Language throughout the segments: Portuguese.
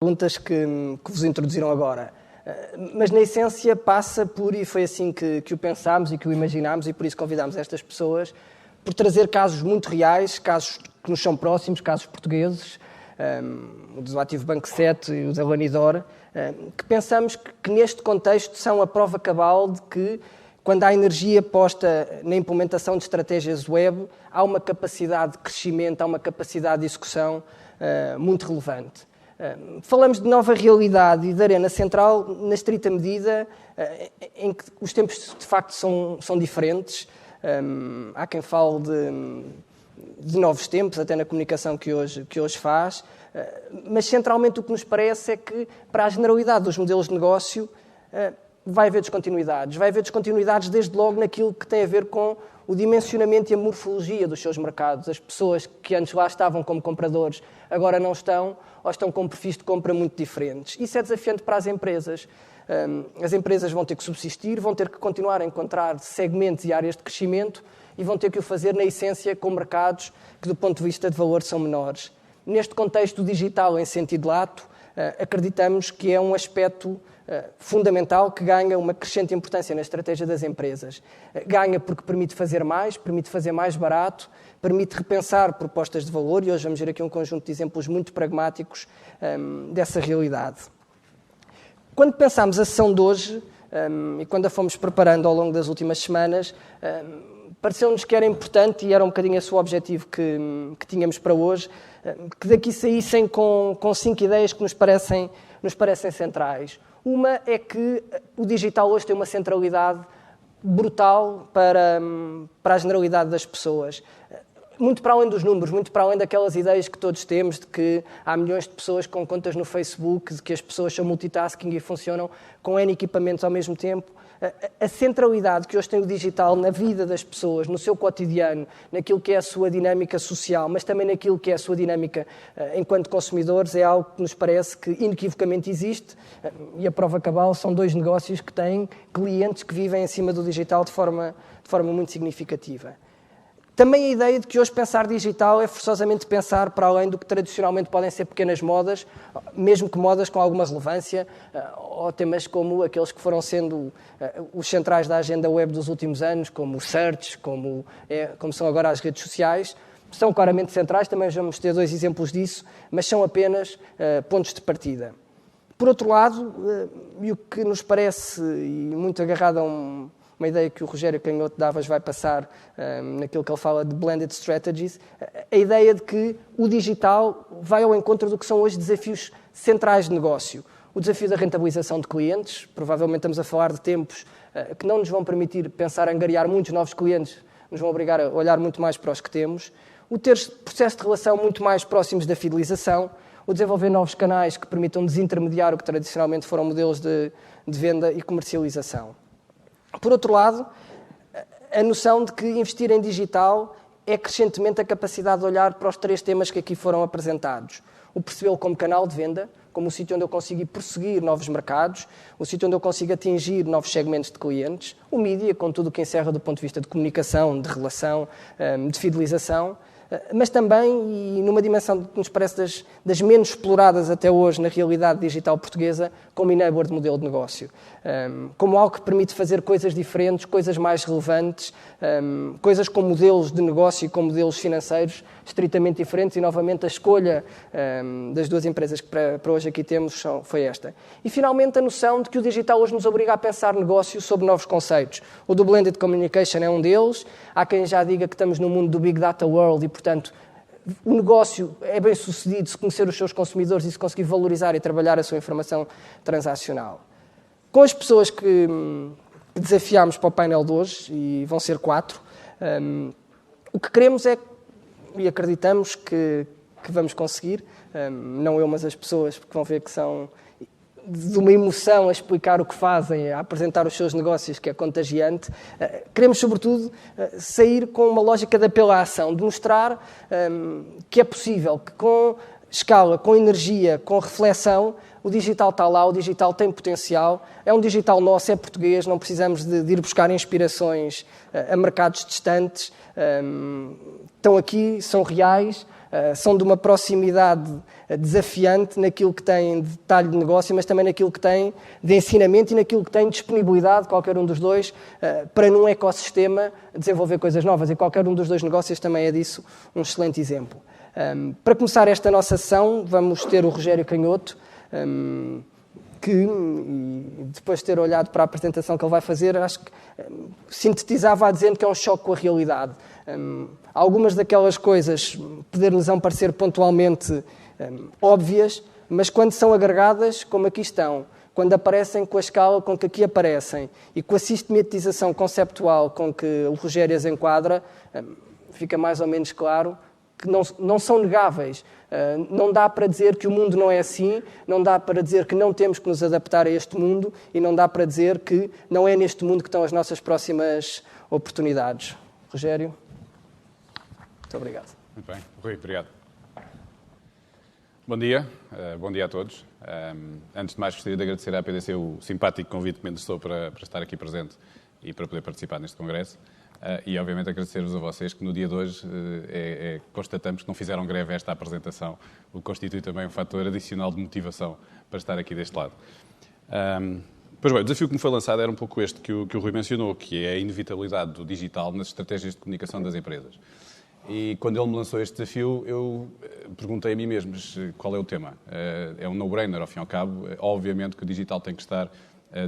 perguntas que vos introduziram agora. Mas, na essência, passa por, e foi assim que o pensámos e que o imaginámos, e por isso convidámos estas pessoas, por trazer casos muito reais, casos que nos são próximos, casos portugueses, o do Ativo Banco 7 e o da Lanidor, que pensamos que neste contexto são a prova cabal de que, quando há energia posta na implementação de estratégias web, há uma capacidade de crescimento, há uma capacidade de execução muito relevante. Falamos de nova realidade e de Arena Central na estrita medida em que os tempos de facto são diferentes. Há quem fale de novos tempos, até na comunicação que hoje faz, mas centralmente o que nos parece é que, para a generalidade dos modelos de negócio, vai haver descontinuidades. Vai haver descontinuidades desde logo naquilo que tem a ver com o dimensionamento e a morfologia dos seus mercados. As pessoas que antes lá estavam como compradores agora não estão, ou estão com perfis de compra muito diferentes. Isso é desafiante para as empresas. As empresas vão ter que subsistir, vão ter que continuar a encontrar segmentos e áreas de crescimento e vão ter que o fazer, na essência, com mercados que, do ponto de vista de valor, são menores. Neste contexto digital, em sentido lato, acreditamos que é um aspecto fundamental que ganha uma crescente importância na estratégia das empresas. Ganha porque permite fazer mais barato, permite repensar propostas de valor, e hoje vamos ver aqui um conjunto de exemplos muito pragmáticos dessa realidade. Quando pensámos a sessão de hoje, e quando a fomos preparando ao longo das últimas semanas, pareceu-nos que era importante, e era um bocadinho esse o objetivo que tínhamos para hoje, que daqui saíssem com 5 ideias que nos parecem centrais. Uma é que o digital hoje tem uma centralidade brutal para a generalidade das pessoas. Muito para além dos números, muito para além daquelas ideias que todos temos de que há milhões de pessoas com contas no Facebook, de que as pessoas são multitasking e funcionam com N equipamentos ao mesmo tempo. A centralidade que hoje tem o digital na vida das pessoas, no seu cotidiano, naquilo que é a sua dinâmica social, mas também naquilo que é a sua dinâmica enquanto consumidores, é algo que nos parece que inequivocamente existe, e a prova cabal são 2 negócios que têm clientes que vivem em cima do digital de forma muito significativa. Também a ideia de que hoje pensar digital é forçosamente pensar para além do que tradicionalmente podem ser pequenas modas, mesmo que modas com alguma relevância, ou temas como aqueles que foram sendo os centrais da agenda web dos últimos anos, como o search, como são agora as redes sociais. São claramente centrais, também vamos ter 2 exemplos disso, mas são apenas pontos de partida. Por outro lado, e o que nos parece, e muito agarrado a uma ideia que o Rogério Canhoto Davas vai passar naquilo que ele fala de blended strategies, a ideia de que o digital vai ao encontro do que são hoje desafios centrais de negócio. O desafio da rentabilização de clientes, provavelmente estamos a falar de tempos que não nos vão permitir pensar em angariar muitos novos clientes, nos vão obrigar a olhar muito mais para os que temos. O ter processos de relação muito mais próximos da fidelização, o desenvolver novos canais que permitam desintermediar o que tradicionalmente foram modelos de venda e comercialização. Por outro lado, a noção de que investir em digital é crescentemente a capacidade de olhar para os 3 temas que aqui foram apresentados. O percebê-lo como canal de venda, como o sítio onde eu consigo ir prosseguir novos mercados, o sítio onde eu consigo atingir novos segmentos de clientes, o mídia, com tudo o que encerra do ponto de vista de comunicação, de relação, de fidelização, mas também, e numa dimensão que nos parece das menos exploradas até hoje na realidade digital portuguesa, como enabler de modelo de negócio. Como algo que permite fazer coisas diferentes, coisas mais relevantes, coisas com modelos de negócio e com modelos financeiros estritamente diferentes, e novamente a escolha das 2 empresas que para hoje aqui temos foi esta. E finalmente a noção de que o digital hoje nos obriga a pensar negócio sob novos conceitos. O do blended communication é um deles. Há quem já diga que estamos no mundo do Big Data World e, portanto, o negócio é bem sucedido se conhecer os seus consumidores e se conseguir valorizar e trabalhar a sua informação transacional. Com as pessoas que desafiámos para o painel de hoje, e vão ser 4, o que queremos é, e acreditamos que vamos conseguir, não eu, mas as pessoas, porque vão ver que são de uma emoção a explicar o que fazem, a apresentar os seus negócios, que é contagiante. Queremos, sobretudo, sair com uma lógica de apelo à ação, de mostrar que é possível, que com escala, com energia, com reflexão, o digital está lá, o digital tem potencial, é um digital nosso, é português, não precisamos de ir buscar inspirações a mercados distantes, estão aqui, são reais, são de uma proximidade desafiante naquilo que tem de detalhe de negócio, mas também naquilo que tem de ensinamento e naquilo que tem de disponibilidade, qualquer um dos dois, para num ecossistema desenvolver coisas novas. E qualquer um dos dois negócios também é disso um excelente exemplo. Para começar esta nossa sessão, vamos ter o Rogério Canhoto, que, depois de ter olhado para a apresentação que ele vai fazer, acho que sintetizava dizendo que é um choque com a realidade. Algumas daquelas coisas poder-nos parecer pontualmente óbvias, mas quando são agregadas, como aqui estão, quando aparecem com a escala com que aqui aparecem e com a sistematização conceptual com que o Rogério as enquadra, fica mais ou menos claro que não são negáveis. Não dá para dizer que o mundo não é assim, não dá para dizer que não temos que nos adaptar a este mundo e não dá para dizer que não é neste mundo que estão as nossas próximas oportunidades. Rogério, muito obrigado. Muito bem. Rui, obrigado. Bom dia a todos. Antes de mais, gostaria de agradecer à PDC o simpático convite que me endereçou para estar aqui presente e para poder participar neste congresso. E, obviamente, agradecer-vos a vocês que no dia de hoje constatamos que não fizeram greve a esta apresentação, o que constitui também um fator adicional de motivação para estar aqui deste lado. Pois bem, o desafio que me foi lançado era um pouco este que o Rui mencionou, que é a inevitabilidade do digital nas estratégias de comunicação das empresas. E quando ele me lançou este desafio, eu perguntei a mim mesmo, mas qual é o tema? É um no-brainer, ao fim e ao cabo. Obviamente que o digital tem que estar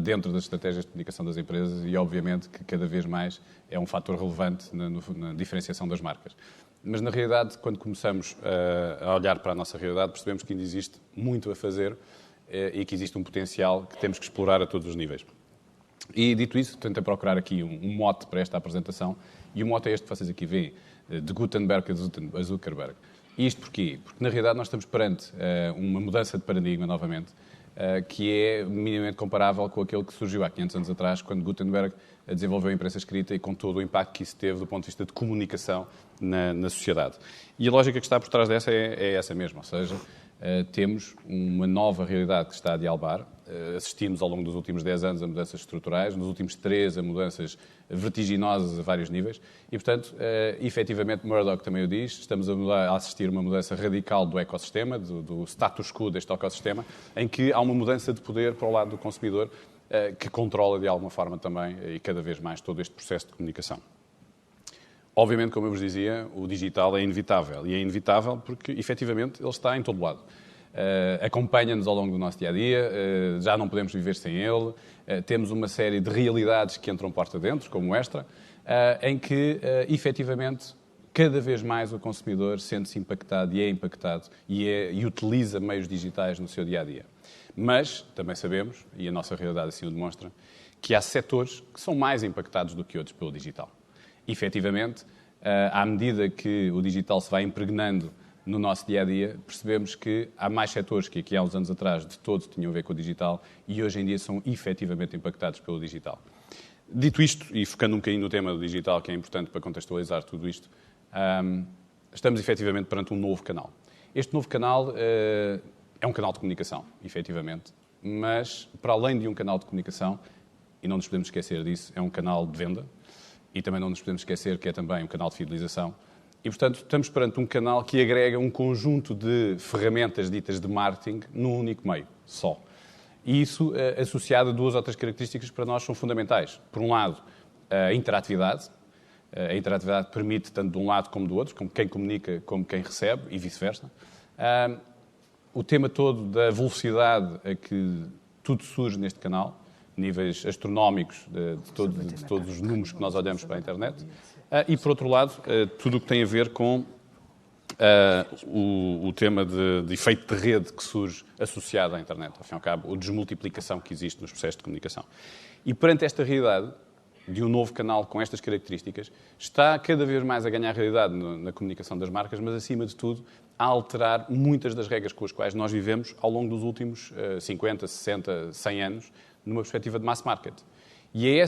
dentro das estratégias de comunicação das empresas e, obviamente, que cada vez mais é um fator relevante na diferenciação das marcas. Mas, na realidade, quando começamos a olhar para a nossa realidade, percebemos que ainda existe muito a fazer e que existe um potencial que temos que explorar a todos os níveis. E, dito isso, tentei procurar aqui um mote para esta apresentação, e o mote é este que vocês aqui veem, de Gutenberg a Zuckerberg. E isto porquê? Porque, na realidade, nós estamos perante uma mudança de paradigma, novamente, que é minimamente comparável com aquele que surgiu há 500 anos atrás, quando Gutenberg desenvolveu a imprensa escrita e com todo o impacto que isso teve do ponto de vista de comunicação na sociedade. E a lógica que está por trás dessa é essa mesma, ou seja, temos uma nova realidade que está a dialbar. Assistimos ao longo dos últimos 10 anos a mudanças estruturais, nos últimos 3 a mudanças vertiginosas a vários níveis e, portanto, efetivamente, Murdoch também o diz, estamos a assistir a uma mudança radical do ecossistema, do status quo deste ecossistema, em que há uma mudança de poder para o lado do consumidor que controla de alguma forma também e cada vez mais todo este processo de comunicação. Obviamente, como eu vos dizia, o digital é inevitável e é inevitável porque, efetivamente, ele está em todo lado. Acompanha-nos ao longo do nosso dia-a-dia, já não podemos viver sem ele, temos uma série de realidades que entram porta dentro, como esta, em que, efetivamente, cada vez mais o consumidor sente-se impactado e é impactado e utiliza meios digitais no seu dia-a-dia. Mas também sabemos, e a nossa realidade assim o demonstra, que há setores que são mais impactados do que outros pelo digital. Efetivamente, à medida que o digital se vai impregnando no nosso dia-a-dia, percebemos que há mais setores que aqui há uns anos atrás de todos tinham a ver com o digital e hoje em dia são efetivamente impactados pelo digital. Dito isto, e focando um bocadinho no tema do digital, que é importante para contextualizar tudo isto, estamos efetivamente perante um novo canal. Este novo canal é um canal de comunicação, efetivamente, mas para além de um canal de comunicação, e não nos podemos esquecer disso, é um canal de venda e também não nos podemos esquecer que é também um canal de fidelização. E, portanto, estamos perante um canal que agrega um conjunto de ferramentas ditas de marketing num único meio, só. E isso, associado a 2 outras características que para nós são fundamentais. Por um lado, a interatividade. A interatividade permite, tanto de um lado como do outro, como quem comunica, como quem recebe, e vice-versa. O tema todo da velocidade a que tudo surge neste canal, níveis astronómicos de todos os números que nós olhamos para a internet. E, por outro lado, tudo o que tem a ver com o tema de efeito de rede que surge associado à internet. Ao fim e ao cabo, a desmultiplicação que existe nos processos de comunicação. E perante esta realidade de um novo canal com estas características, está cada vez mais a ganhar realidade na comunicação das marcas, mas, acima de tudo, a alterar muitas das regras com as quais nós vivemos ao longo dos últimos 50, 60, 100 anos, numa perspectiva de mass market. E é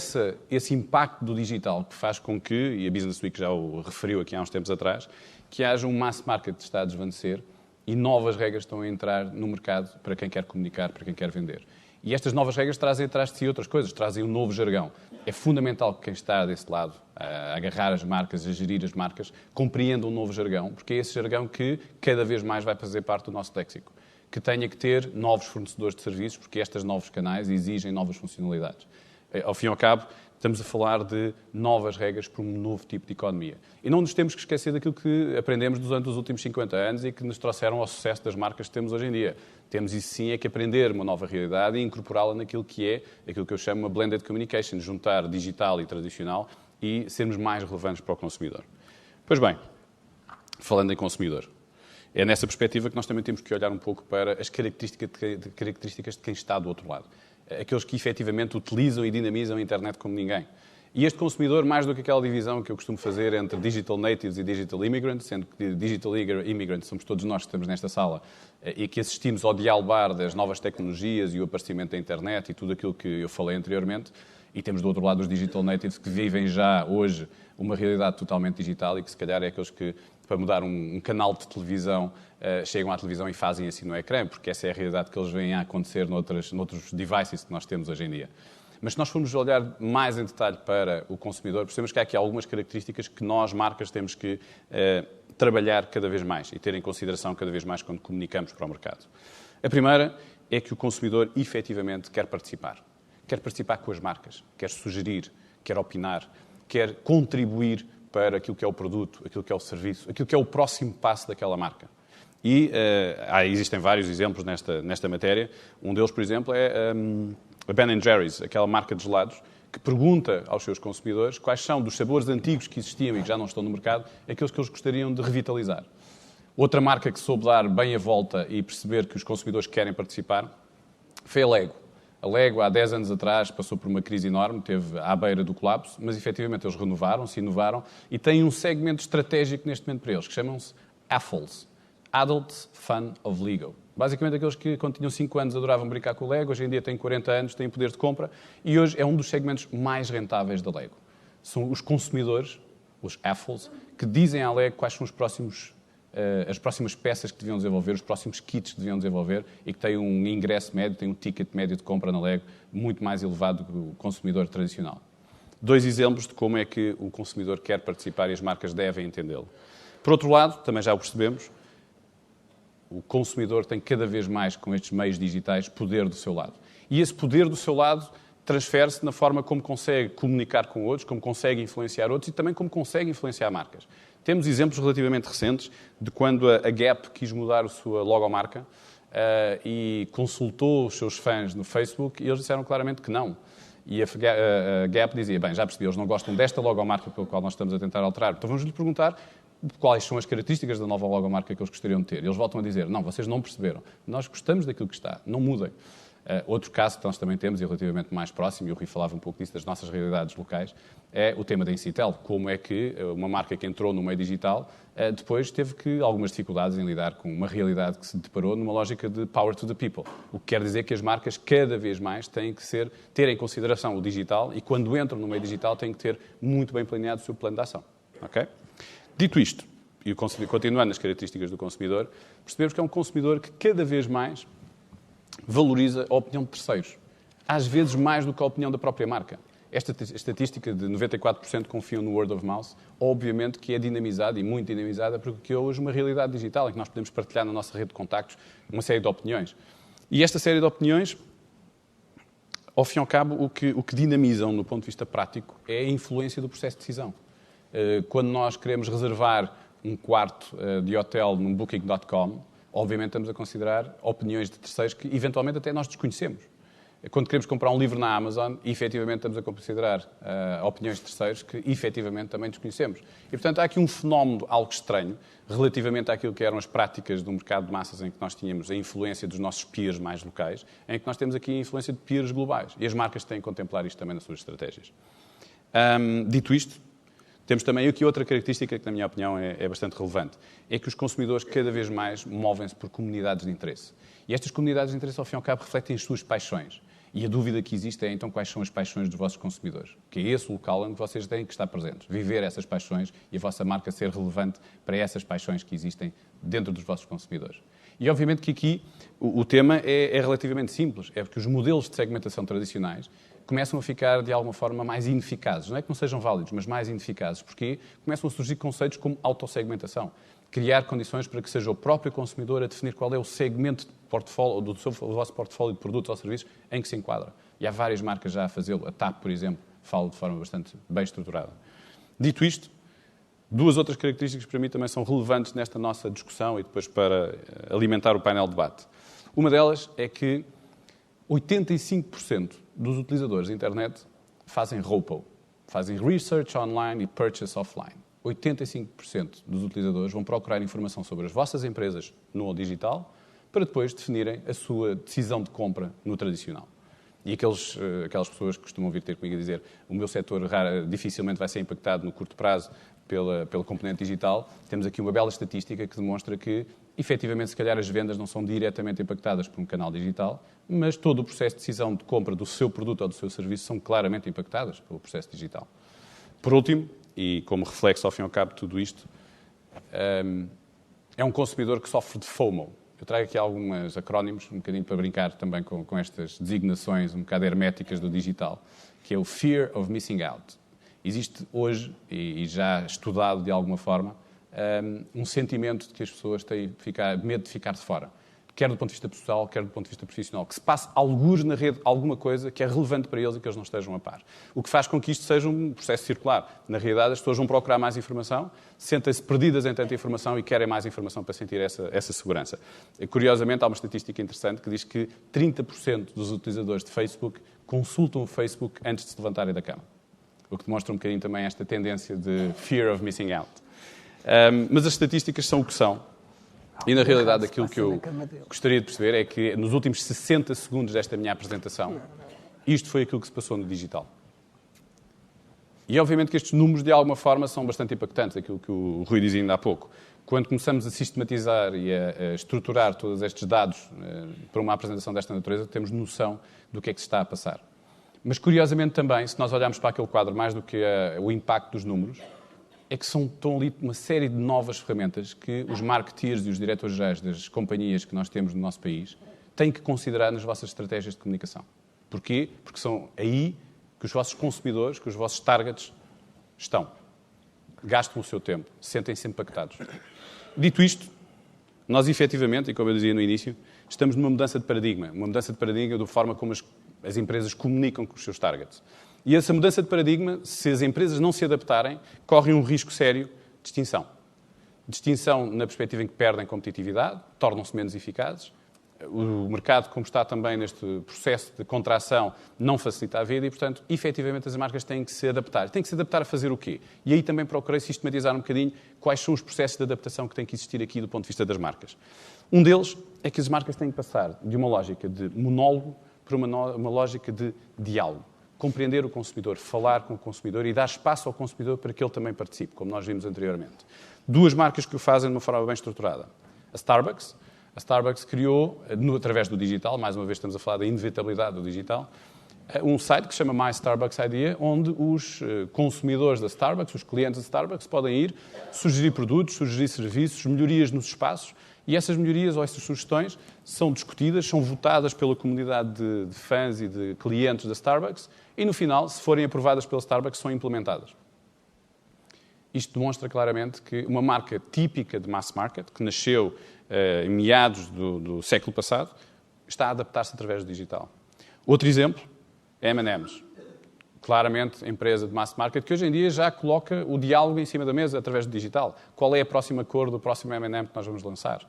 esse impacto do digital que faz com que, e a Business Week já o referiu aqui há uns tempos atrás, que haja um mass market que está a desvanecer e novas regras estão a entrar no mercado para quem quer comunicar, para quem quer vender. E estas novas regras trazem atrás de si outras coisas, trazem um novo jargão. É fundamental que quem está desse lado, a agarrar as marcas, a gerir as marcas, compreenda um novo jargão, porque é esse jargão que cada vez mais vai fazer parte do nosso léxico. Que tenha que ter novos fornecedores de serviços, porque estes novos canais exigem novas funcionalidades. Ao fim e ao cabo, estamos a falar de novas regras para um novo tipo de economia. E não nos temos que esquecer daquilo que aprendemos durante os últimos 50 anos e que nos trouxeram ao sucesso das marcas que temos hoje em dia. Temos, isso sim, é que aprender uma nova realidade e incorporá-la naquilo que é, aquilo que eu chamo uma blended communication, juntar digital e tradicional e sermos mais relevantes para o consumidor. Pois bem, falando em consumidor, é nessa perspectiva que nós também temos que olhar um pouco para as características de quem está do outro lado. Aqueles que efetivamente utilizam e dinamizam a internet como ninguém. E este consumidor, mais do que aquela divisão que eu costumo fazer entre digital natives e digital immigrants, sendo que digital immigrants somos todos nós que estamos nesta sala e que assistimos ao dialbar das novas tecnologias e o aparecimento da internet e tudo aquilo que eu falei anteriormente, e temos do outro lado os digital natives que vivem já hoje uma realidade totalmente digital e que se calhar é aqueles que, para mudar um canal de televisão, chegam à televisão e fazem assim no ecrã, porque essa é a realidade que eles veem a acontecer noutros devices que nós temos hoje em dia. Mas se nós formos olhar mais em detalhe para o consumidor, percebemos que há aqui algumas características que nós, marcas, temos que trabalhar cada vez mais e ter em consideração cada vez mais quando comunicamos para o mercado. A primeira é que o consumidor efetivamente quer participar. Quer participar com as marcas, quer sugerir, quer opinar, quer contribuir para aquilo que é o produto, aquilo que é o serviço, aquilo que é o próximo passo daquela marca. E existem vários exemplos nesta matéria. Um deles, por exemplo, é a Ben & Jerry's, aquela marca de gelados, que pergunta aos seus consumidores quais são dos sabores antigos que existiam e que já não estão no mercado, aqueles que eles gostariam de revitalizar. Outra marca que soube dar bem a volta e perceber que os consumidores querem participar foi a Lego. A Lego, há 10 anos atrás, passou por uma crise enorme, esteve à beira do colapso, mas efetivamente eles renovaram-se, inovaram e têm um segmento estratégico neste momento para eles, que chamam-se AFOLs, Adults Fun of Lego. Basicamente, aqueles que, quando tinham 5 anos, adoravam brincar com o Lego, hoje em dia têm 40 anos, têm poder de compra e hoje é um dos segmentos mais rentáveis da Lego. São os consumidores, os AFOLs, que dizem à Lego quais são as próximas peças que deviam desenvolver, os próximos kits que deviam desenvolver e que têm um ingresso médio, têm um ticket médio de compra na Lego muito mais elevado do que o consumidor tradicional. 2 exemplos de como é que o consumidor quer participar e as marcas devem entendê-lo. Por outro lado, também já o percebemos, o consumidor tem cada vez mais, com estes meios digitais, poder do seu lado. E esse poder do seu lado transfere-se na forma como consegue comunicar com outros, como consegue influenciar outros e também como consegue influenciar marcas. Temos exemplos relativamente recentes de quando a Gap quis mudar a sua logomarca e consultou os seus fãs no Facebook e eles disseram claramente que não. E a Gap dizia, bem, já percebi, eles não gostam desta logomarca pela qual nós estamos a tentar alterar, então vamos lhe perguntar quais são as características da nova logomarca que eles gostariam de ter. E eles voltam a dizer, não, vocês não perceberam. Nós gostamos daquilo que está, não mudem. Outro caso que nós também temos, e relativamente mais próximo, e o Rui falava um pouco disso, das nossas realidades locais, é o tema da Incitel. Como é que uma marca que entrou no meio digital depois teve algumas dificuldades em lidar com uma realidade que se deparou numa lógica de power to the people. O que quer dizer que as marcas cada vez mais têm que ter em consideração o digital e quando entram no meio digital têm que ter muito bem planeado o seu plano de ação. Okay? Dito isto, e continuando nas características do consumidor, percebemos que é um consumidor que cada vez mais valoriza a opinião de terceiros. Às vezes mais do que a opinião da própria marca. Esta estatística de 94% confiam no word of mouth, obviamente que é dinamizada e muito dinamizada porque é hoje uma realidade digital em que nós podemos partilhar na nossa rede de contactos uma série de opiniões. E esta série de opiniões, ao fim e ao cabo, o que dinamizam no ponto de vista prático é a influência do processo de decisão. Quando nós queremos reservar um quarto de hotel num booking.com, obviamente estamos a considerar opiniões de terceiros que eventualmente até nós desconhecemos. Quando queremos comprar um livro na Amazon, efetivamente estamos a considerar opiniões de terceiros que efetivamente também desconhecemos. E, portanto, há aqui um fenómeno algo estranho relativamente àquilo que eram as práticas do mercado de massas em que nós tínhamos a influência dos nossos peers mais locais, em que nós temos aqui a influência de peers globais. E as marcas têm que contemplar isto também nas suas estratégias. Dito isto, temos também aqui outra característica que, na minha opinião, é bastante relevante. É que os consumidores cada vez mais movem-se por comunidades de interesse. E estas comunidades de interesse, ao fim e ao cabo, refletem as suas paixões. E a dúvida que existe é, então, quais são as paixões dos vossos consumidores? Que é esse o local onde vocês têm que estar presentes. Viver essas paixões e a vossa marca ser relevante para essas paixões que existem dentro dos vossos consumidores. E, obviamente, que aqui o tema é relativamente simples. É porque os modelos de segmentação tradicionais começam a ficar, de alguma forma, mais ineficazes. Não é que não sejam válidos, mas mais ineficazes. Porque começam a surgir conceitos como autossegmentação. Criar condições para que seja o próprio consumidor a definir qual é o segmento de portfólio, do vosso portfólio de produtos ou serviços em que se enquadra. E há várias marcas já a fazê-lo. A TAP, por exemplo, fala de forma bastante bem estruturada. Dito isto, duas outras características que para mim também são relevantes nesta nossa discussão e depois para alimentar o painel de debate. Uma delas é que 85% dos utilizadores da internet fazem ROPO, fazem Research Online e Purchase Offline. 85% dos utilizadores vão procurar informação sobre as vossas empresas no digital para depois definirem a sua decisão de compra no tradicional. E aquelas pessoas que costumam vir ter comigo a dizer o meu setor dificilmente vai ser impactado no curto prazo pela componente digital, temos aqui uma bela estatística que demonstra que, efetivamente, se calhar as vendas não são diretamente impactadas por um canal digital, mas todo o processo de decisão de compra do seu produto ou do seu serviço são claramente impactadas pelo processo digital. Por último, e como reflexo ao fim e ao cabo de tudo isto, é um consumidor que sofre de FOMO. Eu trago aqui alguns acrónimos, um bocadinho para brincar também com estas designações um bocado herméticas do digital, que é o Fear of Missing Out. Existe hoje, e já estudado de alguma forma, um sentimento de que as pessoas têm medo de ficar de fora. Quer do ponto de vista pessoal, quer do ponto de vista profissional. Que se passe algures na rede alguma coisa que é relevante para eles e que eles não estejam a par. O que faz com que isto seja um processo circular. Na realidade, as pessoas vão procurar mais informação, sentem-se perdidas em tanta informação e querem mais informação para sentir essa segurança. Curiosamente, há uma estatística interessante que diz que 30% dos utilizadores de Facebook consultam o Facebook antes de se levantarem da cama. O que demonstra um bocadinho também esta tendência de fear of missing out. Mas as estatísticas são o que são. E, na realidade, aquilo que eu gostaria de perceber é que, nos últimos 60 segundos desta minha apresentação, isto foi aquilo que se passou no digital. E, obviamente, que estes números, de alguma forma, são bastante impactantes, aquilo que o Rui dizia ainda há pouco. Quando começamos a sistematizar e a estruturar todos estes dados para uma apresentação desta natureza, temos noção do que é que se está a passar. Mas, curiosamente, também, se nós olharmos para aquele quadro mais do que o impacto dos números, é que estão ali uma série de novas ferramentas que os marketeers e os diretores-gerais das companhias que nós temos no nosso país têm que considerar nas vossas estratégias de comunicação. Porquê? Porque são aí que os vossos consumidores, que os vossos targets estão. Gastam o seu tempo, sentem-se impactados. Dito isto, nós efetivamente, e como eu dizia no início, estamos numa mudança de paradigma. Uma mudança de paradigma da forma como as empresas comunicam com os seus targets. E essa mudança de paradigma, se as empresas não se adaptarem, correm um risco sério de extinção. De extinção na perspectiva em que perdem competitividade, tornam-se menos eficazes. O mercado, como está também neste processo de contração, não facilita a vida e, portanto, efetivamente as marcas têm que se adaptar. Têm que se adaptar a fazer o quê? E aí também procurei sistematizar um bocadinho quais são os processos de adaptação que têm que existir aqui do ponto de vista das marcas. Um deles é que as marcas têm que passar de uma lógica de monólogo para uma lógica de diálogo. Compreender o consumidor, falar com o consumidor e dar espaço ao consumidor para que ele também participe, como nós vimos anteriormente. Duas marcas que o fazem de uma forma bem estruturada. A Starbucks criou, através do digital, mais uma vez estamos a falar da inevitabilidade do digital, um site que se chama My Starbucks Idea, onde os consumidores da Starbucks, os clientes da Starbucks, podem ir sugerir produtos, sugerir serviços, melhorias nos espaços. E essas melhorias ou essas sugestões são discutidas, são votadas pela comunidade de fãs e de clientes da Starbucks e, no final, se forem aprovadas pela Starbucks, são implementadas. Isto demonstra claramente que uma marca típica de mass market, que nasceu em meados do século passado, está a adaptar-se através do digital. Outro exemplo é M&M's. Claramente, empresa de mass market, que hoje em dia já coloca o diálogo em cima da mesa através do digital. Qual é a próxima cor do próximo M&M que nós vamos lançar?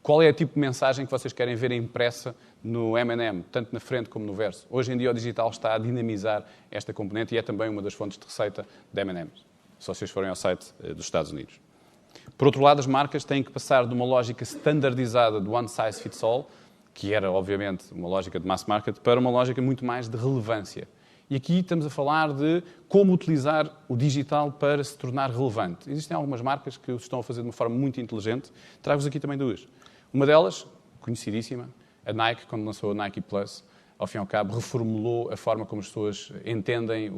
Qual é o tipo de mensagem que vocês querem ver impressa no M&M, tanto na frente como no verso? Hoje em dia o digital está a dinamizar esta componente e é também uma das fontes de receita de M&M's, se vocês forem ao site dos Estados Unidos. Por outro lado, as marcas têm que passar de uma lógica standardizada de one size fits all, que era, obviamente, uma lógica de mass market, para uma lógica muito mais de relevância. E aqui estamos a falar de como utilizar o digital para se tornar relevante. Existem algumas marcas que o estão a fazer de uma forma muito inteligente. Trago-vos aqui também duas. Uma delas, conhecidíssima, a Nike, quando lançou a Nike Plus, ao fim e ao cabo, reformulou a forma como as pessoas entendem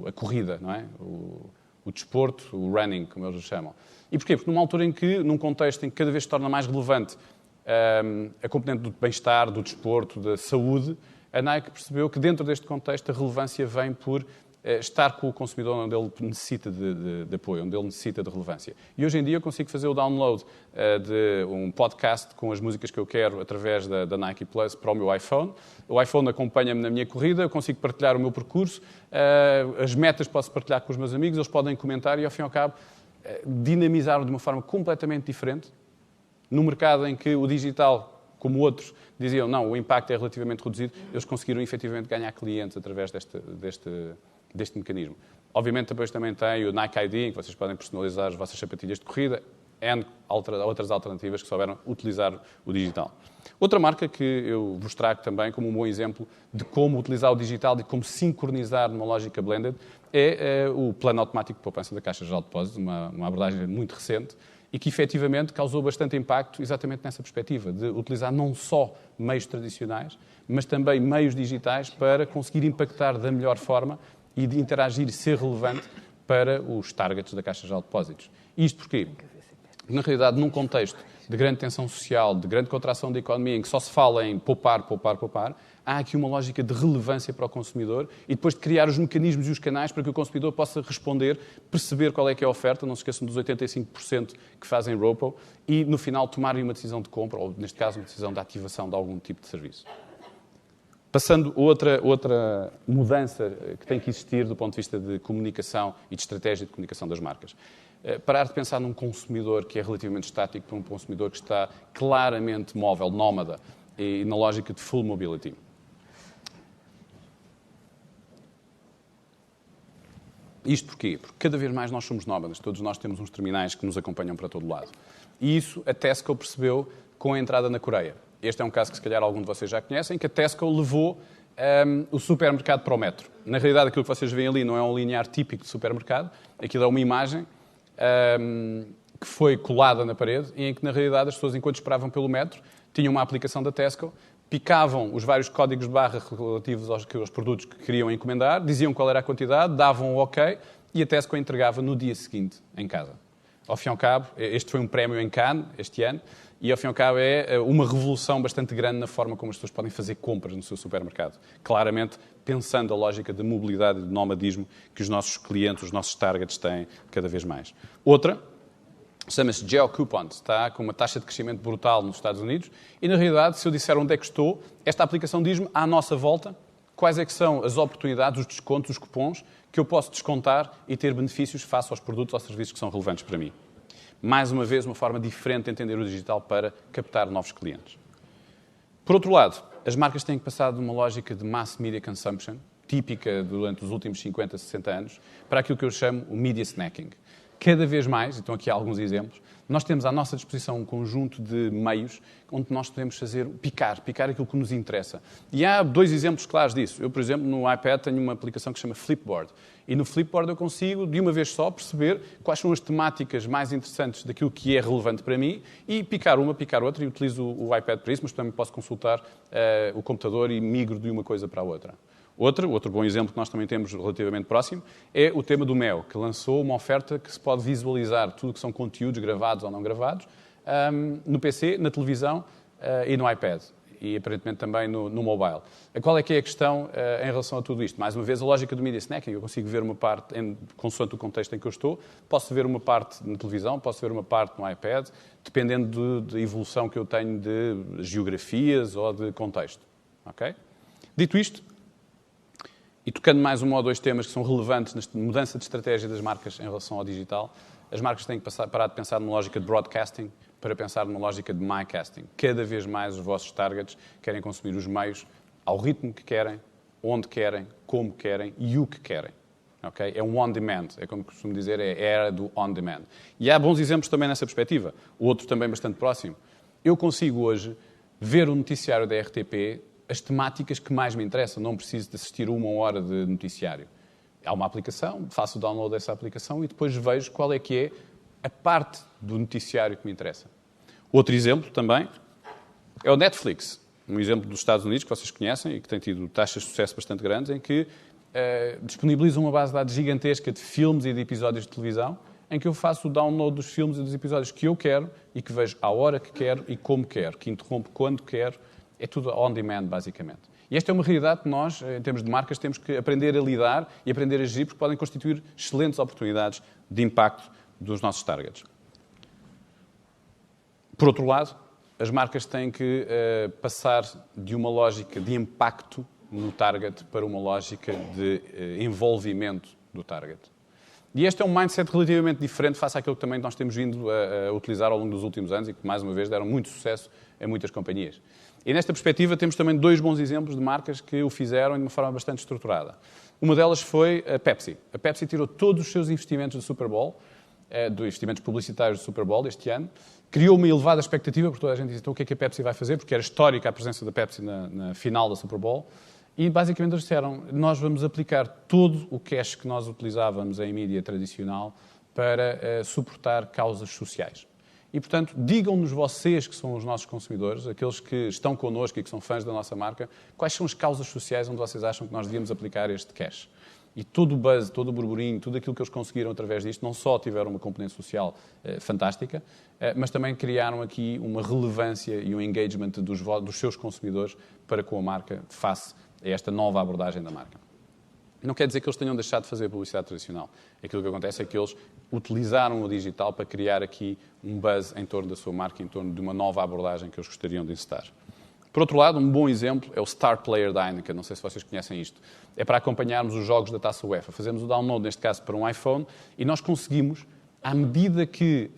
a corrida, não é? O desporto, o running, como eles o chamam. E porquê? Porque numa altura em que, num contexto em que cada vez se torna mais relevante a componente do bem-estar, do desporto, da saúde, a Nike percebeu que dentro deste contexto a relevância vem por estar com o consumidor onde ele necessita de apoio, onde ele necessita de relevância. E hoje em dia eu consigo fazer o download de um podcast com as músicas que eu quero através da Nike Plus para o meu iPhone. O iPhone acompanha-me na minha corrida, eu consigo partilhar o meu percurso, as metas posso partilhar com os meus amigos, eles podem comentar e, ao fim e ao cabo, dinamizaram de uma forma completamente diferente. No mercado em que o digital, como outros, diziam não, o impacto é relativamente reduzido, eles conseguiram efetivamente ganhar clientes através deste mecanismo. Obviamente, depois também tem o Nike ID, em que vocês podem personalizar as vossas sapatilhas de corrida, e outras alternativas que souberam utilizar o digital. Outra marca que eu vos trago também como um bom exemplo de como utilizar o digital, de como sincronizar numa lógica blended, é o Plano Automático de Poupança da Caixa Geral de Depósitos, uma abordagem muito recente, e que efetivamente causou bastante impacto exatamente nessa perspectiva, de utilizar não só meios tradicionais, mas também meios digitais para conseguir impactar da melhor forma e de interagir e ser relevante para os targets da Caixa Geral de Depósitos. Isto porquê? Na realidade, num contexto de grande tensão social, de grande contração da economia, em que só se fala em poupar, há aqui uma lógica de relevância para o consumidor e depois de criar os mecanismos e os canais para que o consumidor possa responder, perceber qual é que é a oferta, não se esqueçam dos 85% que fazem ROPO, e no final tomarem uma decisão de compra, ou neste caso uma decisão de ativação de algum tipo de serviço. Passando outra mudança que tem que existir do ponto de vista de comunicação e de estratégia de comunicação das marcas. Parar de pensar num consumidor que é relativamente estático para um consumidor que está claramente móvel, nómada, e na lógica de full mobility. Isto porquê? Porque cada vez mais nós somos nómadas, todos nós temos uns terminais que nos acompanham para todo lado. E isso a Tesco percebeu com a entrada na Coreia. Este é um caso que se calhar algum de vocês já conhecem, que a Tesco levou o supermercado para o metro. Na realidade, aquilo que vocês veem ali não é um linear típico de supermercado, aquilo é uma imagem que foi colada na parede e em que, na realidade, as pessoas, enquanto esperavam pelo metro, tinham uma aplicação da Tesco, picavam os vários códigos de barra relativos aos produtos que queriam encomendar, diziam qual era a quantidade, davam o OK e a Tesco entregava no dia seguinte em casa. Ao fim e ao cabo, este foi um prémio em Cannes este ano, e ao fim e ao cabo é uma revolução bastante grande na forma como as pessoas podem fazer compras no seu supermercado. Claramente pensando a lógica de mobilidade e de nomadismo que os nossos clientes, os nossos targets têm cada vez mais. Outra chama-se GeoCoupons, está com uma taxa de crescimento brutal nos Estados Unidos e, na realidade, se eu disser onde é que estou, esta aplicação diz-me à nossa volta quais é que são as oportunidades, os descontos, os cupons que eu posso descontar e ter benefícios face aos produtos ou serviços que são relevantes para mim. Mais uma vez, uma forma diferente de entender o digital para captar novos clientes. Por outro lado, as marcas têm que passar de uma lógica de mass media consumption, típica durante os últimos 50, 60 anos, para aquilo que eu chamo o media snacking. Cada vez mais, então aqui há alguns exemplos, nós temos à nossa disposição um conjunto de meios onde nós podemos picar aquilo que nos interessa. E há dois exemplos claros disso. Eu, por exemplo, no iPad tenho uma aplicação que se chama Flipboard. E no Flipboard eu consigo, de uma vez só, perceber quais são as temáticas mais interessantes daquilo que é relevante para mim e picar uma, picar outra. E utilizo o iPad para isso, mas também posso consultar o computador e migro de uma coisa para a outra. Outro bom exemplo que nós também temos relativamente próximo é o tema do Mel, que lançou uma oferta que se pode visualizar tudo que são conteúdos gravados ou não gravados no PC, na televisão e no iPad. E aparentemente também no mobile. Qual é que é a questão em relação a tudo isto? Mais uma vez, a lógica do media snacking. Eu consigo ver uma parte, consoante o contexto em que eu estou, posso ver uma parte na televisão, posso ver uma parte no iPad, dependendo da evolução que eu tenho de geografias ou de contexto. Okay? Dito isto, e tocando mais um ou dois temas que são relevantes nesta mudança de estratégia das marcas em relação ao digital, as marcas têm que parar de pensar numa lógica de broadcasting para pensar numa lógica de mycasting. Cada vez mais os vossos targets querem consumir os meios ao ritmo que querem, onde querem, como querem e o que querem. Okay? É um on-demand, é como costumo dizer, é a era do on-demand. E há bons exemplos também nessa perspectiva. O outro também bastante próximo. Eu consigo hoje ver o noticiário da RTP, as temáticas que mais me interessam. Não preciso de assistir 1 hora de noticiário. Há uma aplicação, faço o download dessa aplicação e depois vejo qual é que é a parte do noticiário que me interessa. Outro exemplo também é o Netflix. um exemplo dos Estados Unidos, que vocês conhecem e que tem tido taxas de sucesso bastante grandes, em que disponibilizam uma base de dados gigantesca de filmes e de episódios de televisão, em que eu faço o download dos filmes e dos episódios que eu quero e que vejo à hora que quero e como quero, que interrompo quando quero. É tudo on demand, basicamente. E esta é uma realidade que nós, em termos de marcas, temos que aprender a lidar e aprender a gerir, porque podem constituir excelentes oportunidades de impacto dos nossos targets. Por outro lado, as marcas têm que passar de uma lógica de impacto no target para uma lógica de envolvimento do target. E este é um mindset relativamente diferente face àquilo que também nós temos vindo a utilizar ao longo dos últimos anos e que, mais uma vez, deram muito sucesso a muitas companhias. E nesta perspectiva temos também dois bons exemplos de marcas que o fizeram de uma forma bastante estruturada. Uma delas foi a Pepsi. A Pepsi tirou todos os seus investimentos do Super Bowl, dos investimentos publicitários do Super Bowl este ano, criou uma elevada expectativa, porque toda a gente dizia, então o que é que a Pepsi vai fazer? Porque era histórica a presença da Pepsi na final da Super Bowl. E basicamente eles disseram, nós vamos aplicar todo o cash que nós utilizávamos em mídia tradicional para suportar causas sociais. E, portanto, digam-nos vocês, que são os nossos consumidores, aqueles que estão connosco e que são fãs da nossa marca, quais são as causas sociais onde vocês acham que nós devíamos aplicar este cash. E todo o buzz, todo o burburinho, tudo aquilo que eles conseguiram através disto, não só tiveram uma componente social fantástica, mas também criaram aqui uma relevância e um engagement dos seus consumidores para com a marca face a esta nova abordagem da marca. Não quer dizer que eles tenham deixado de fazer publicidade tradicional. Aquilo que acontece é que eles utilizaram o digital para criar aqui um buzz em torno da sua marca, em torno de uma nova abordagem que eles gostariam de incitar. Por outro lado, um bom exemplo é o Star Player da Heineken. Não sei se vocês conhecem isto. É para acompanharmos os jogos da Taça UEFA. Fazemos o download, neste caso, para um iPhone e nós conseguimos, à medida que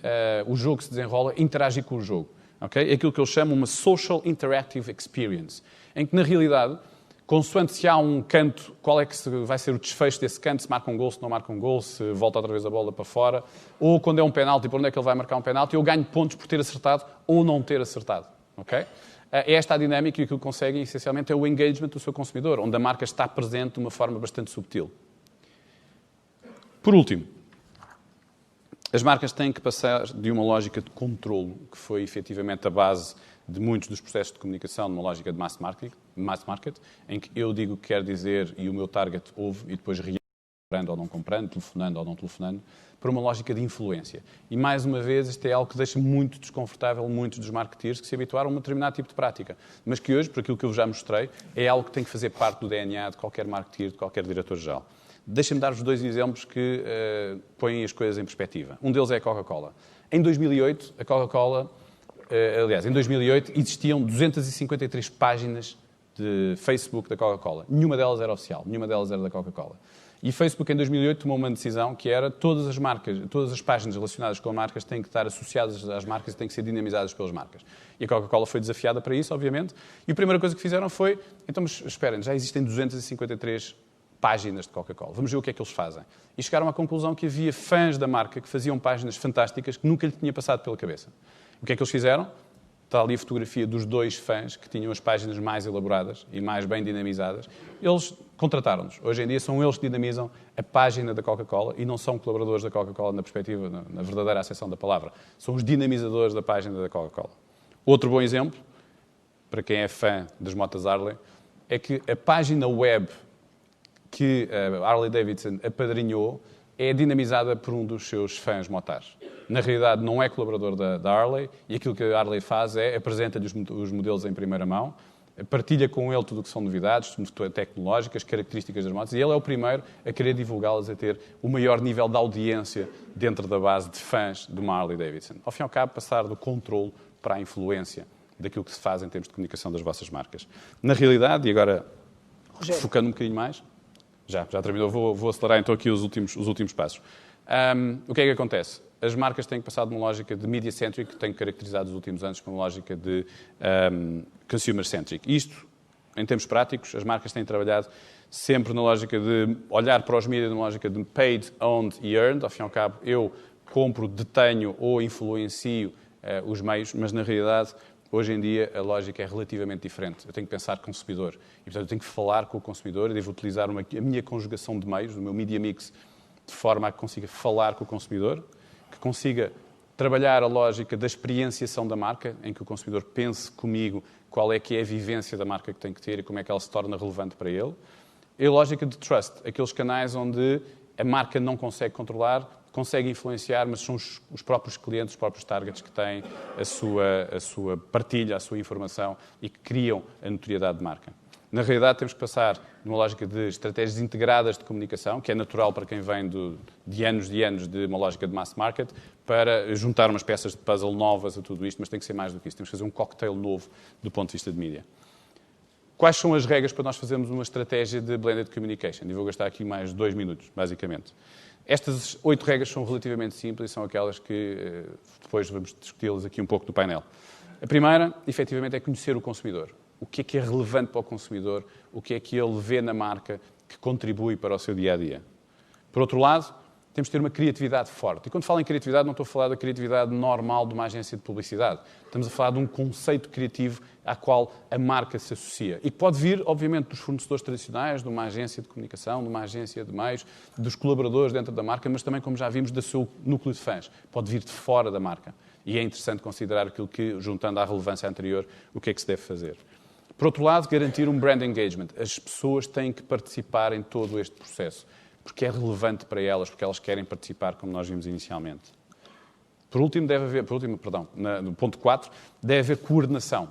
o jogo se desenrola, interagir com o jogo. Okay? É aquilo que eles chamam uma Social Interactive Experience, em que, na realidade, consoante se há um canto, qual é que vai ser o desfecho desse canto, se marca um gol, se não marca um gol, se volta outra vez a bola para fora, ou quando é um penalti, por onde é que ele vai marcar um penalti, eu ganho pontos por ter acertado ou não ter acertado. Okay? É esta a dinâmica e o que conseguem, essencialmente, é o engagement do seu consumidor, onde a marca está presente de uma forma bastante subtil. Por último, as marcas têm que passar de uma lógica de controlo, que foi efetivamente a base de muitos dos processos de comunicação numa lógica de mass market, em que eu digo o que quero dizer e o meu target ouve e depois reage, comprando ou não comprando, telefonando ou não telefonando, para uma lógica de influência. E, mais uma vez, isto é algo que deixa muito desconfortável muitos dos marketeers que se habituaram a um determinado tipo de prática, mas que hoje, por aquilo que eu já mostrei, é algo que tem que fazer parte do DNA de qualquer marketeer, de qualquer diretor-geral. Deixem-me dar-vos dois exemplos que põem as coisas em perspectiva. Um deles é a Coca-Cola. Em 2008, a Coca-Cola... em 2008 existiam 253 páginas de Facebook da Coca-Cola. Nenhuma delas era oficial, nenhuma delas era da Coca-Cola. E o Facebook, em 2008, tomou uma decisão que era todas as páginas relacionadas com marcas têm que estar associadas às marcas e têm que ser dinamizadas pelas marcas. E a Coca-Cola foi desafiada para isso, obviamente. E a primeira coisa que fizeram foi, então, mas esperem, já existem 253 páginas de Coca-Cola. Vamos ver o que é que eles fazem. E chegaram à conclusão que havia fãs da marca que faziam páginas fantásticas que nunca lhe tinha passado pela cabeça. O que é que eles fizeram? Está ali a fotografia dos dois fãs que tinham as páginas mais elaboradas e mais bem dinamizadas. Eles contrataram-nos. Hoje em dia são eles que dinamizam a página da Coca-Cola e não são colaboradores da Coca-Cola na perspectiva, na verdadeira acessão da palavra. São os dinamizadores da página da Coca-Cola. Outro bom exemplo, para quem é fã das motas Harley, é que a página web que a Harley Davidson apadrinhou é dinamizada por um dos seus fãs motares. Na realidade, não é colaborador da Harley e aquilo que a Harley faz é apresenta-lhe os modelos em primeira mão, partilha com ele tudo o que são novidades tecnológicas, características das motos, e ele é o primeiro a querer divulgá-las, a ter o maior nível de audiência dentro da base de fãs de uma Harley Davidson. Ao fim e ao cabo, passar do controle para a influência daquilo que se faz em termos de comunicação das vossas marcas. Na realidade, e agora Rogério, focando um bocadinho mais, já terminou, vou acelerar então aqui os últimos passos. O que é que acontece? As marcas têm que passar de uma lógica de media-centric, que tem caracterizado os últimos anos, para uma lógica de consumer-centric. Isto, em termos práticos, as marcas têm trabalhado sempre na lógica de olhar para os mídias, numa lógica de paid, owned e earned. Ao fim e ao cabo, eu compro, detenho ou influencio os meios, mas na realidade, hoje em dia, a lógica é relativamente diferente. Eu tenho que pensar consumidor. E, portanto, eu tenho que falar com o consumidor, eu devo utilizar a minha conjugação de meios, o meu media mix, de forma a que consiga falar com o consumidor, que consiga trabalhar a lógica da experienciação da marca, em que o consumidor pense comigo qual é que é a vivência da marca que tem que ter e como é que ela se torna relevante para ele. E a lógica de trust, aqueles canais onde a marca não consegue controlar, consegue influenciar, mas são os próprios clientes, os próprios targets que têm a sua partilha, a sua informação e que criam a notoriedade de marca. Na realidade, temos que passar numa lógica de estratégias integradas de comunicação, que é natural para quem vem de anos de uma lógica de mass market, para juntar umas peças de puzzle novas a tudo isto, mas tem que ser mais do que isso. Temos que fazer um cocktail novo do ponto de vista de mídia. Quais são as regras para nós fazermos uma estratégia de blended communication? E vou gastar aqui mais 2 minutos, basicamente. Estas 8 regras são relativamente simples e são aquelas que depois vamos discuti-las aqui um pouco no painel. A primeira, efetivamente, é conhecer o consumidor. O que é relevante para o consumidor, o que é que ele vê na marca que contribui para o seu dia-a-dia. Por outro lado, temos de ter uma criatividade forte. E quando falo em criatividade, não estou a falar da criatividade normal de uma agência de publicidade. Estamos a falar de um conceito criativo à qual a marca se associa. E que pode vir, obviamente, dos fornecedores tradicionais, de uma agência de comunicação, de uma agência de meios, dos colaboradores dentro da marca, mas também, como já vimos, do seu núcleo de fãs. Pode vir de fora da marca. E é interessante considerar aquilo que, juntando à relevância anterior, o que é que se deve fazer. Por outro lado, garantir um brand engagement. As pessoas têm que participar em todo este processo, porque é relevante para elas, porque elas querem participar, como nós vimos inicialmente. Por último, no ponto 4, deve haver coordenação.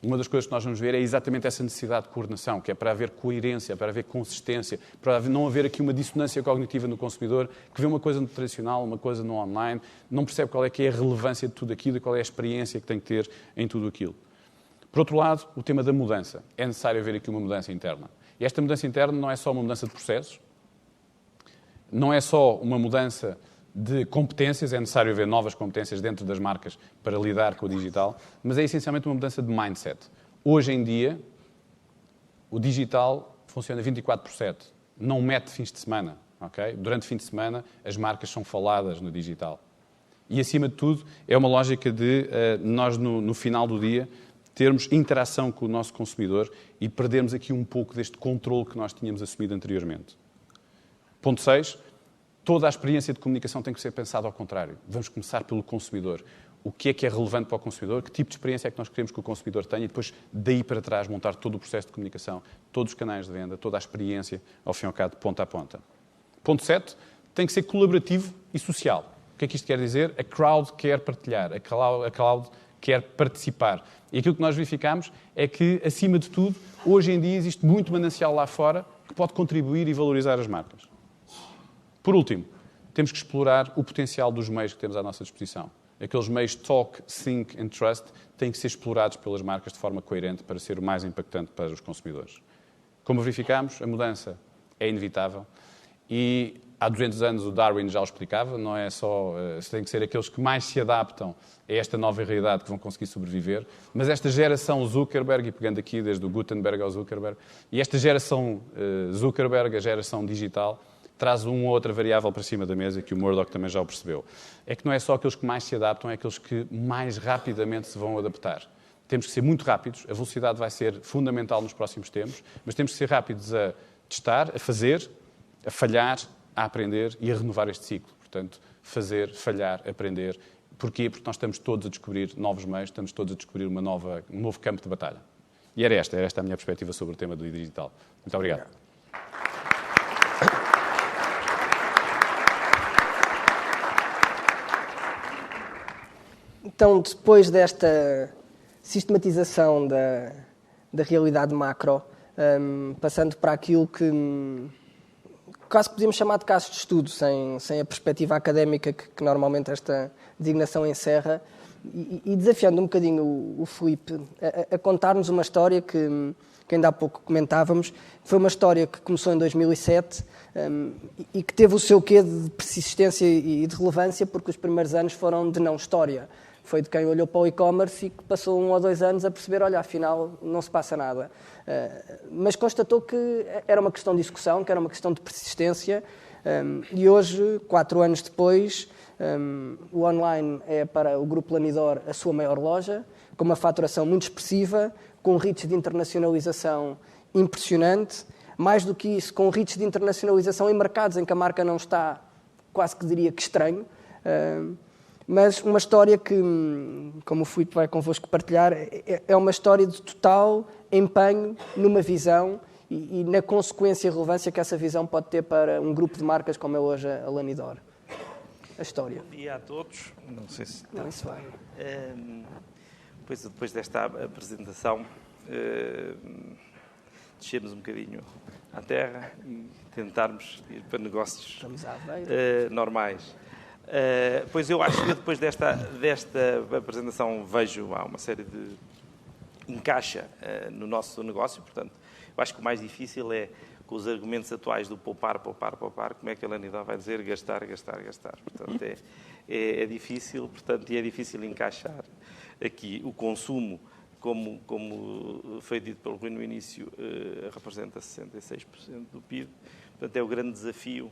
Uma das coisas que nós vamos ver é exatamente essa necessidade de coordenação, que é para haver coerência, para haver consistência, para não haver aqui uma dissonância cognitiva no consumidor, que vê uma coisa no tradicional, uma coisa no online, não percebe qual é que é a relevância de tudo aquilo e qual é a experiência que tem que ter em tudo aquilo. Por outro lado, o tema da mudança. É necessário haver aqui uma mudança interna. E esta mudança interna não é só uma mudança de processos, não é só uma mudança de competências, é necessário haver novas competências dentro das marcas para lidar com o digital, mas é essencialmente uma mudança de mindset. Hoje em dia, o digital funciona 24/7, não mete fins de semana. Okay? Durante o fim de semana, as marcas são faladas no digital. E, acima de tudo, é uma lógica de nós, no final do dia, termos interação com o nosso consumidor e perdermos aqui um pouco deste controle que nós tínhamos assumido anteriormente. Ponto 6. Toda a experiência de comunicação tem que ser pensada ao contrário. Vamos começar pelo consumidor. O que é relevante para o consumidor? Que tipo de experiência é que nós queremos que o consumidor tenha? E depois, daí para trás, montar todo o processo de comunicação, todos os canais de venda, toda a experiência, ao fim e ao cabo, de ponta a ponta. Ponto 7. Tem que ser colaborativo e social. O que é que isto quer dizer? A crowd quer partilhar, a crowd quer participar. E aquilo que nós verificamos é que, acima de tudo, hoje em dia existe muito manancial lá fora que pode contribuir e valorizar as marcas. Por último, temos que explorar o potencial dos meios que temos à nossa disposição. Aqueles meios talk, think and trust têm que ser explorados pelas marcas de forma coerente para ser o mais impactante para os consumidores. Como verificamos, a mudança é inevitável e há 200 anos o Darwin já o explicava, não é só, tem que ser aqueles que mais se adaptam a esta nova realidade que vão conseguir sobreviver, mas esta geração Zuckerberg, e pegando aqui desde o Gutenberg ao Zuckerberg, e esta geração Zuckerberg, a geração digital, traz uma ou outra variável para cima da mesa, que o Murdoch também já o percebeu. É que não é só aqueles que mais se adaptam, é aqueles que mais rapidamente se vão adaptar. Temos que ser muito rápidos, a velocidade vai ser fundamental nos próximos tempos, mas temos que ser rápidos a testar, a fazer, a falhar, a aprender e a renovar este ciclo. Portanto, fazer, falhar, aprender. Porquê? Porque nós estamos todos a descobrir novos meios, estamos todos a descobrir um novo campo de batalha. E era esta a minha perspectiva sobre o tema do digital. Muito obrigado. Então, depois desta sistematização da realidade macro, passando para aquilo que quase podíamos chamar de casos de estudo, sem a perspectiva académica que normalmente esta designação encerra, e desafiando um bocadinho o Filipe a contar-nos uma história que ainda há pouco comentávamos. Foi uma história que começou em 2007 e que teve o seu quê de persistência e de relevância, porque os primeiros anos foram de não história. Foi de quem olhou para o e-commerce e que passou 1 ou 2 anos a perceber, olha, afinal não se passa nada. Mas constatou que era uma questão de discussão, que era uma questão de persistência, e hoje, 4 anos depois, o online é para o Grupo Lanidor a sua maior loja, com uma faturação muito expressiva, com reach de internacionalização impressionante, mais do que isso, com reach de internacionalização em mercados em que a marca não está, quase que diria que estranho, mas uma história que, como o Filipe vai convosco partilhar, é uma história de total empenho numa visão e na consequência e relevância que essa visão pode ter para um grupo de marcas como é hoje a Lanidor. A história. Bom dia a todos. Não sei se... Não, isso vai. Depois desta apresentação, descemos um bocadinho à terra e tentarmos ir para negócios normais. Pois eu acho que depois desta apresentação vejo há uma série de encaixa no nosso negócio, portanto, eu acho que o mais difícil é, com os argumentos atuais do poupar, como é que a Lanidor vai dizer gastar. Portanto, é difícil, portanto, e é difícil encaixar aqui o consumo, como foi dito pelo Rui no início, representa 66% do PIB. Portanto, é o grande desafio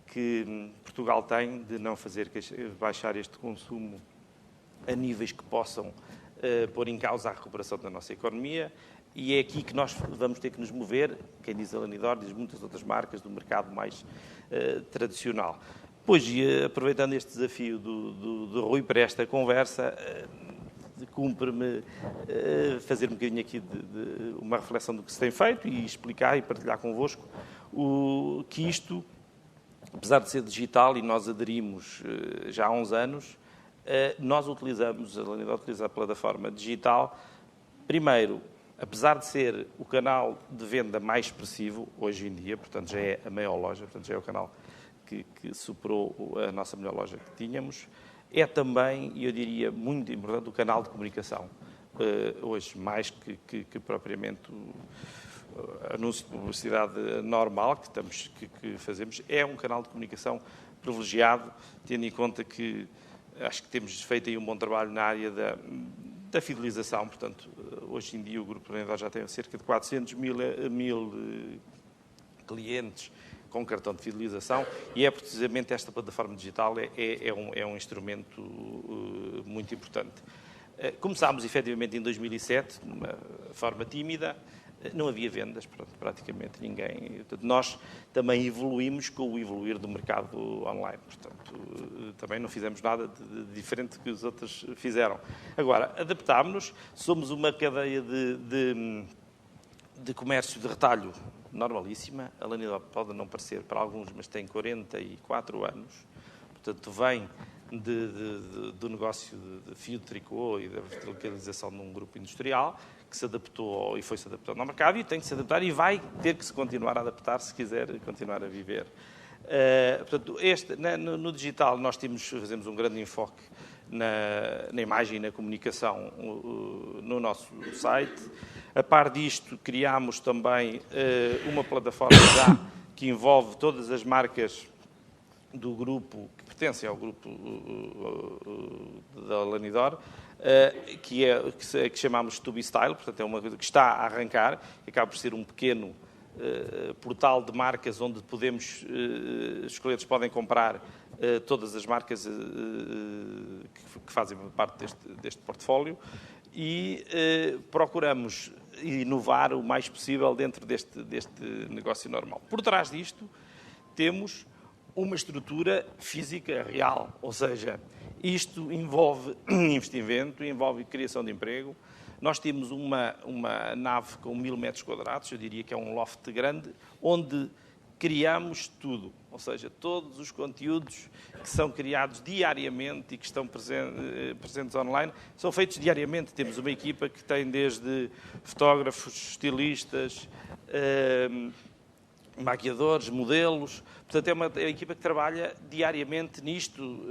que Portugal tem de não fazer baixar este consumo a níveis que possam pôr em causa a recuperação da nossa economia. E é aqui que nós vamos ter que nos mover, quem diz a Lanidor, diz muitas outras marcas do mercado mais tradicional. Pois, aproveitando este desafio do Rui para esta conversa, cumpre-me fazer um bocadinho aqui de uma reflexão do que se tem feito e explicar e partilhar convosco que isto, apesar de ser digital e nós aderimos já há uns anos, nós utilizamos, a Lanidor utiliza a plataforma digital, primeiro, apesar de ser o canal de venda mais expressivo, hoje em dia, portanto já é a maior loja, portanto já é o canal que superou a nossa melhor loja que tínhamos, é também, eu diria, muito importante o canal de comunicação. Hoje, mais que propriamente o anúncio de publicidade normal que fazemos, é um canal de comunicação privilegiado, tendo em conta que acho que temos feito aí um bom trabalho na área da fidelização. Portanto, hoje em dia o Grupo Lanidor já tem cerca de 400 mil clientes com cartão de fidelização e é precisamente esta plataforma digital é um instrumento muito importante. Começámos efetivamente em 2007, de uma forma tímida, não havia vendas, praticamente ninguém. Portanto, nós também evoluímos com o evoluir do mercado online. Portanto, também não fizemos nada de diferente do que os outros fizeram. Agora, adaptámos-nos, somos uma cadeia de comércio de retalho normalíssima. A Lanidor pode não parecer para alguns, mas tem 44 anos. Portanto, vem do negócio de fio de tricô e da verticalização de um grupo industrial que se adaptou e foi-se adaptando ao mercado e tem que se adaptar e vai ter que se continuar a adaptar se quiser continuar a viver. Portanto, no digital nós fazemos um grande enfoque na imagem e na comunicação no nosso site. A par disto, criámos também uma plataforma já que envolve todas as marcas do grupo, que pertencem ao grupo da Lanidor, que chamamos To-Be Style, portanto é uma coisa que está a arrancar, acaba por ser um pequeno portal de marcas onde os clientes podem comprar todas as marcas que fazem parte deste portfólio e procuramos inovar o mais possível dentro deste negócio normal. Por trás disto, temos uma estrutura física real, ou seja, isto envolve investimento, envolve criação de emprego. Nós temos uma nave com 1000 metros quadrados, eu diria que é um loft grande, onde criamos tudo, ou seja, todos os conteúdos que são criados diariamente e que estão presentes online, são feitos diariamente. Temos uma equipa que tem desde fotógrafos, estilistas, maquiadores, modelos. Portanto, é uma equipa que trabalha diariamente nisto,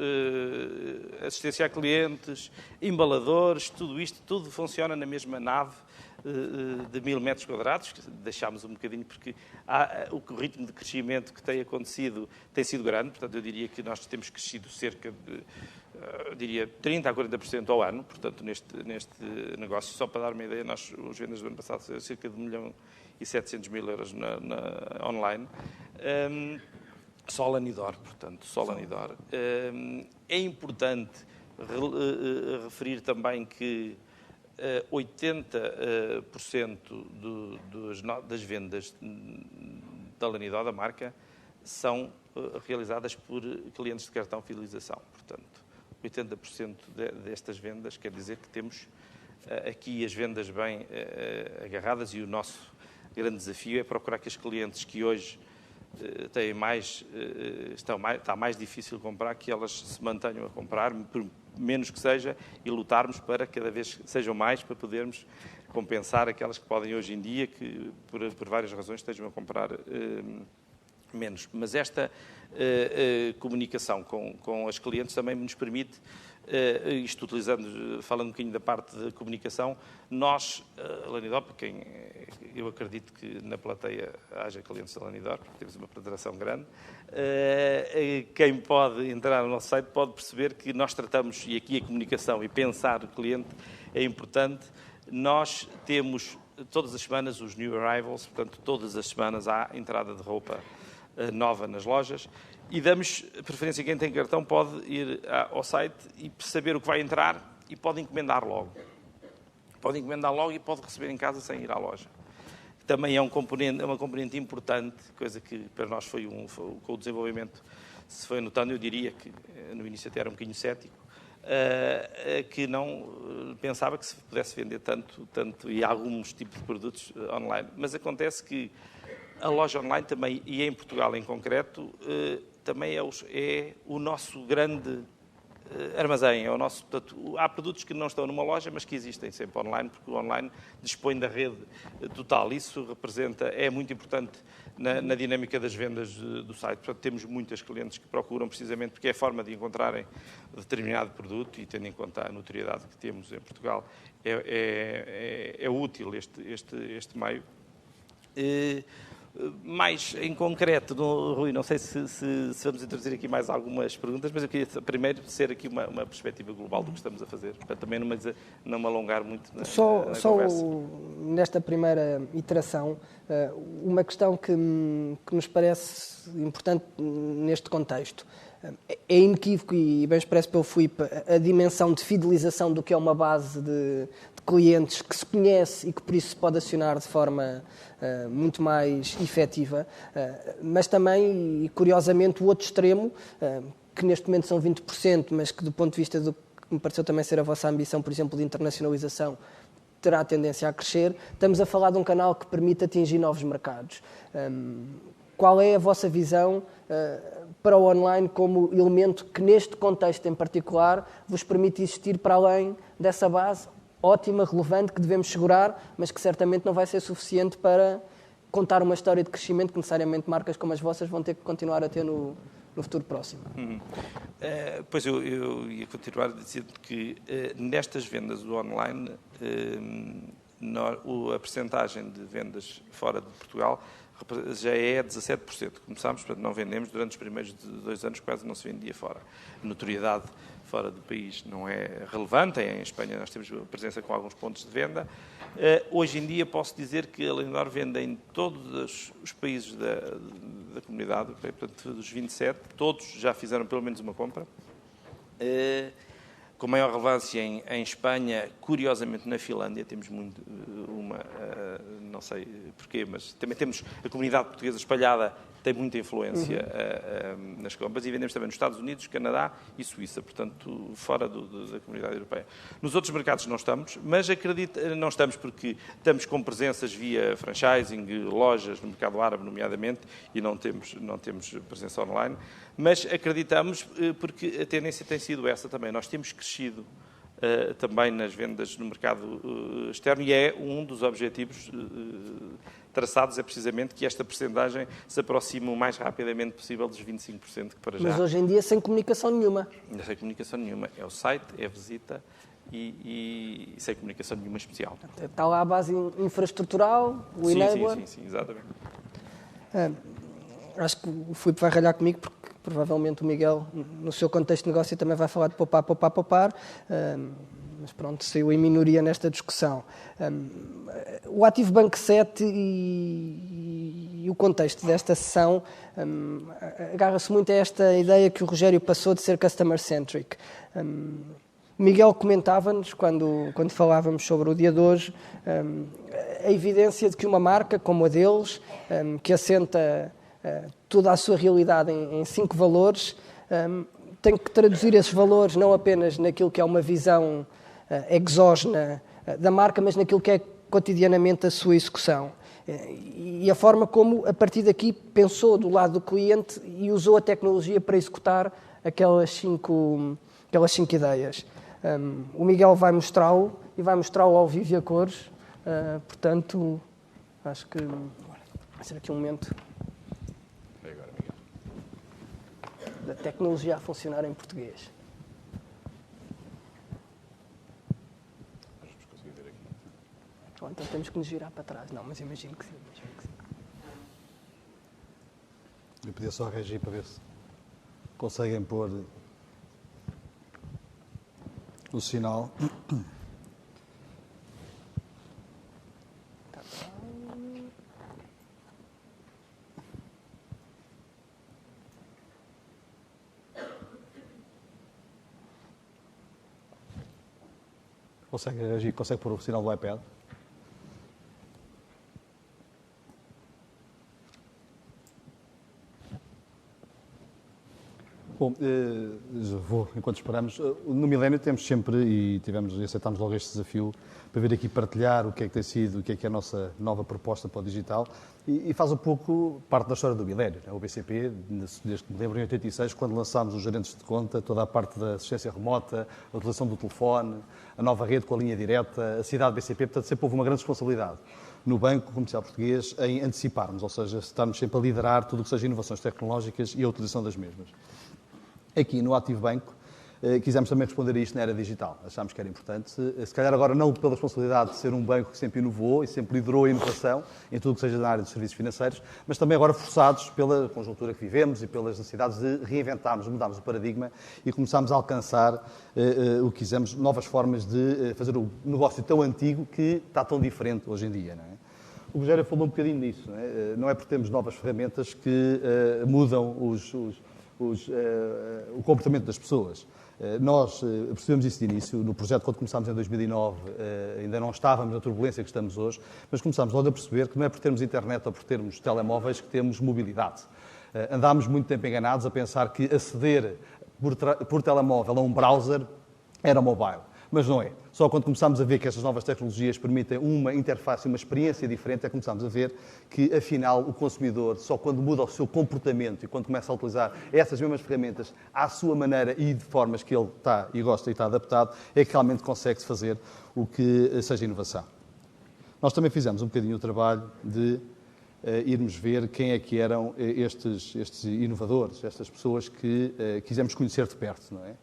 assistência a clientes, embaladores, tudo funciona na mesma nave de 1000 metros quadrados, que deixámos um bocadinho porque o ritmo de crescimento que tem acontecido tem sido grande. Portanto, eu diria que nós temos crescido cerca de 30% a 40% ao ano, portanto, neste negócio. Só para dar uma ideia, as vendas do ano passado foram cerca de 1.700.000 euros online. Só Lanidor, portanto, só Lanidor. É importante referir também que 80% das vendas da Lanidor, da marca, são realizadas por clientes de cartão fidelização. Portanto, 80% destas vendas, quer dizer que temos aqui as vendas bem agarradas, e o nosso grande desafio é procurar que os clientes que hoje têm está mais difícil comprar, que elas se mantenham a comprar, por menos que seja, e lutarmos para cada vez sejam mais, para podermos compensar aquelas que podem hoje em dia, que por várias razões estejam a comprar menos. Mas esta comunicação com as clientes também nos permite, isto falando um bocadinho da parte de comunicação, nós, a Lanidor, quem eu acredito que na plateia haja clientes da Lanidor, porque temos uma penetração grande, quem pode entrar no nosso site pode perceber que nós tratamos, e aqui a comunicação e pensar o cliente é importante. Nós temos todas as semanas os new arrivals, portanto todas as semanas há entrada de roupa nova nas lojas, e damos preferência a quem tem cartão, pode ir ao site e saber o que vai entrar e pode encomendar logo. Pode encomendar logo e pode receber em casa sem ir à loja. Também é uma componente importante, coisa que para nós com o desenvolvimento se foi notando. Eu diria que no início até era um bocadinho cético, que não pensava que se pudesse vender tanto e alguns tipos de produtos online. Mas acontece que a loja online também, e em Portugal em concreto, também é o nosso grande armazém. Portanto, há produtos que não estão numa loja, mas que existem sempre online, porque o online dispõe da rede total. Isso é muito importante na dinâmica das vendas do site. Portanto, temos muitas clientes que procuram precisamente porque é a forma de encontrarem determinado produto, e tendo em conta a notoriedade que temos em Portugal, é útil este meio. Mais em concreto, Rui, não sei se vamos introduzir aqui mais algumas perguntas, mas eu queria primeiro ser aqui uma perspectiva global do que estamos a fazer, para também não me alongar muito na conversa. Nesta primeira iteração, uma questão que nos parece importante neste contexto. É inequívoco e bem expresso pelo Filipe a dimensão de fidelização do que é uma base de clientes que se conhece e que por isso se pode acionar de forma muito mais efetiva, mas também, e curiosamente, o outro extremo, que neste momento são 20%, mas que do ponto de vista do que me pareceu também ser a vossa ambição, por exemplo, de internacionalização, terá tendência a crescer. Estamos a falar de um canal que permite atingir novos mercados. Qual é a vossa visão para o online como elemento que, neste contexto em particular, vos permite existir para além dessa base ótima, relevante, que devemos segurar, mas que certamente não vai ser suficiente para contar uma história de crescimento que necessariamente marcas como as vossas vão ter que continuar a ter no futuro próximo? Pois eu ia continuar dizendo que nestas vendas do online, a percentagem de vendas fora de Portugal já é 17%. Começámos, portanto, não vendemos. Durante os primeiros 2 anos quase não se vendia fora. A notoriedade fora do país não é relevante. Em Espanha nós temos presença com alguns pontos de venda. Hoje em dia posso dizer que a Lanidor vende em todos os países da comunidade, portanto, dos 27, todos já fizeram pelo menos uma compra. Com maior relevância em Espanha, curiosamente na Finlândia temos muito não sei porquê, mas também temos a comunidade portuguesa espalhada, tem muita influência nas compras, e vendemos também nos Estados Unidos, Canadá e Suíça, portanto, fora da comunidade europeia. Nos outros mercados não estamos, mas não estamos porque estamos com presenças via franchising, lojas no mercado árabe, nomeadamente, e não temos presença online, mas acreditamos porque a tendência tem sido essa também. Nós temos crescido também nas vendas no mercado externo, e é um dos objetivos traçados, é precisamente que esta percentagem se aproxime o mais rapidamente possível dos 25% que para já... Mas hoje em dia sem comunicação nenhuma. Sem comunicação nenhuma. É o site, é a visita e sem comunicação nenhuma especial. Está lá a base infraestrutural, o enabler. Sim, exatamente. Acho que o Filipe vai ralhar comigo, porque provavelmente o Miguel, no seu contexto de negócio, também vai falar de poupar. Mas pronto, saiu em minoria nesta discussão. O Ativo Banco 7 e o contexto desta sessão agarra-se muito a esta ideia que o Rogério passou de ser customer-centric. Miguel comentava-nos, quando falávamos sobre o dia de hoje, a evidência de que uma marca como a deles, que assenta toda a sua realidade em 5 valores, tem que traduzir esses valores não apenas naquilo que é uma visão exógena da marca, mas naquilo que é cotidianamente a sua execução. E a forma como, a partir daqui, pensou do lado do cliente e usou a tecnologia para executar aquelas cinco ideias. O Miguel vai mostrá-lo e vai mostrá-lo ao vivo e a cores. Portanto, acho que vai ser aqui um momento da tecnologia a funcionar em português. Ou então temos que nos girar para trás. Não, mas imagino que sim. Eu podia só reagir para ver se conseguem pôr o sinal. Consegue reagir? Consegue pôr o sinal do iPad? Bom, enquanto esperamos, no Milénio temos sempre, e aceitámos logo este desafio, para vir aqui partilhar o que é que tem sido, o que é a nossa nova proposta para o digital, e faz um pouco parte da história do Milénio. O BCP, desde que me lembro, em 86, quando lançámos os gerentes de conta, toda a parte da assistência remota, a utilização do telefone, a nova rede com a linha direta, a cidade do BCP, portanto sempre houve uma grande responsabilidade no Banco Comercial Português em anteciparmos, ou seja, estarmos sempre a liderar tudo o que seja inovações tecnológicas e a utilização das mesmas. Aqui no Ativo Banco, quisemos também responder a isto na era digital. Achámos que era importante, se calhar agora não pela responsabilidade de ser um banco que sempre inovou e sempre liderou a inovação em tudo o que seja na área dos serviços financeiros, mas também agora forçados pela conjuntura que vivemos e pelas necessidades de reinventarmos, mudarmos o paradigma e começarmos a alcançar o que quisemos, novas formas de fazer o negócio tão antigo que está tão diferente hoje em dia, não é? O Rogério falou um bocadinho disso, não é? Não é porque temos novas ferramentas que mudam o comportamento das pessoas. Nós percebemos isso de início. No projeto, quando começámos em 2009, ainda não estávamos na turbulência que estamos hoje, mas começámos logo a perceber que não é por termos internet ou por termos telemóveis que temos mobilidade. Andámos muito tempo enganados a pensar que aceder por telemóvel a um browser era mobile. Mas não é. Só quando começámos a ver que estas novas tecnologias permitem uma interface, uma experiência diferente, é que começámos a ver que, afinal, o consumidor, só quando muda o seu comportamento e quando começa a utilizar essas mesmas ferramentas à sua maneira e de formas que ele está e gosta e está adaptado, é que realmente consegue fazer o que seja inovação. Nós também fizemos um bocadinho o trabalho de irmos ver quem é que eram estes inovadores, estas pessoas que quisemos conhecer de perto, não é?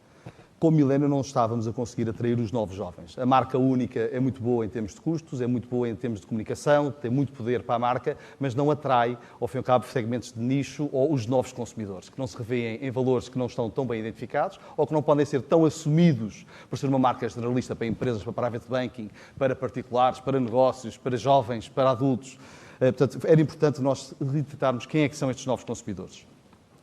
Com o Milénio não estávamos a conseguir atrair os novos jovens. A marca única é muito boa em termos de custos, é muito boa em termos de comunicação, tem muito poder para a marca, mas não atrai, ao fim e ao cabo, segmentos de nicho ou os novos consumidores, que não se revêem em valores que não estão tão bem identificados ou que não podem ser tão assumidos por ser uma marca generalista para empresas, para private banking, para particulares, para negócios, para jovens, para adultos. Portanto, era importante nós detectarmos quem é que são estes novos consumidores.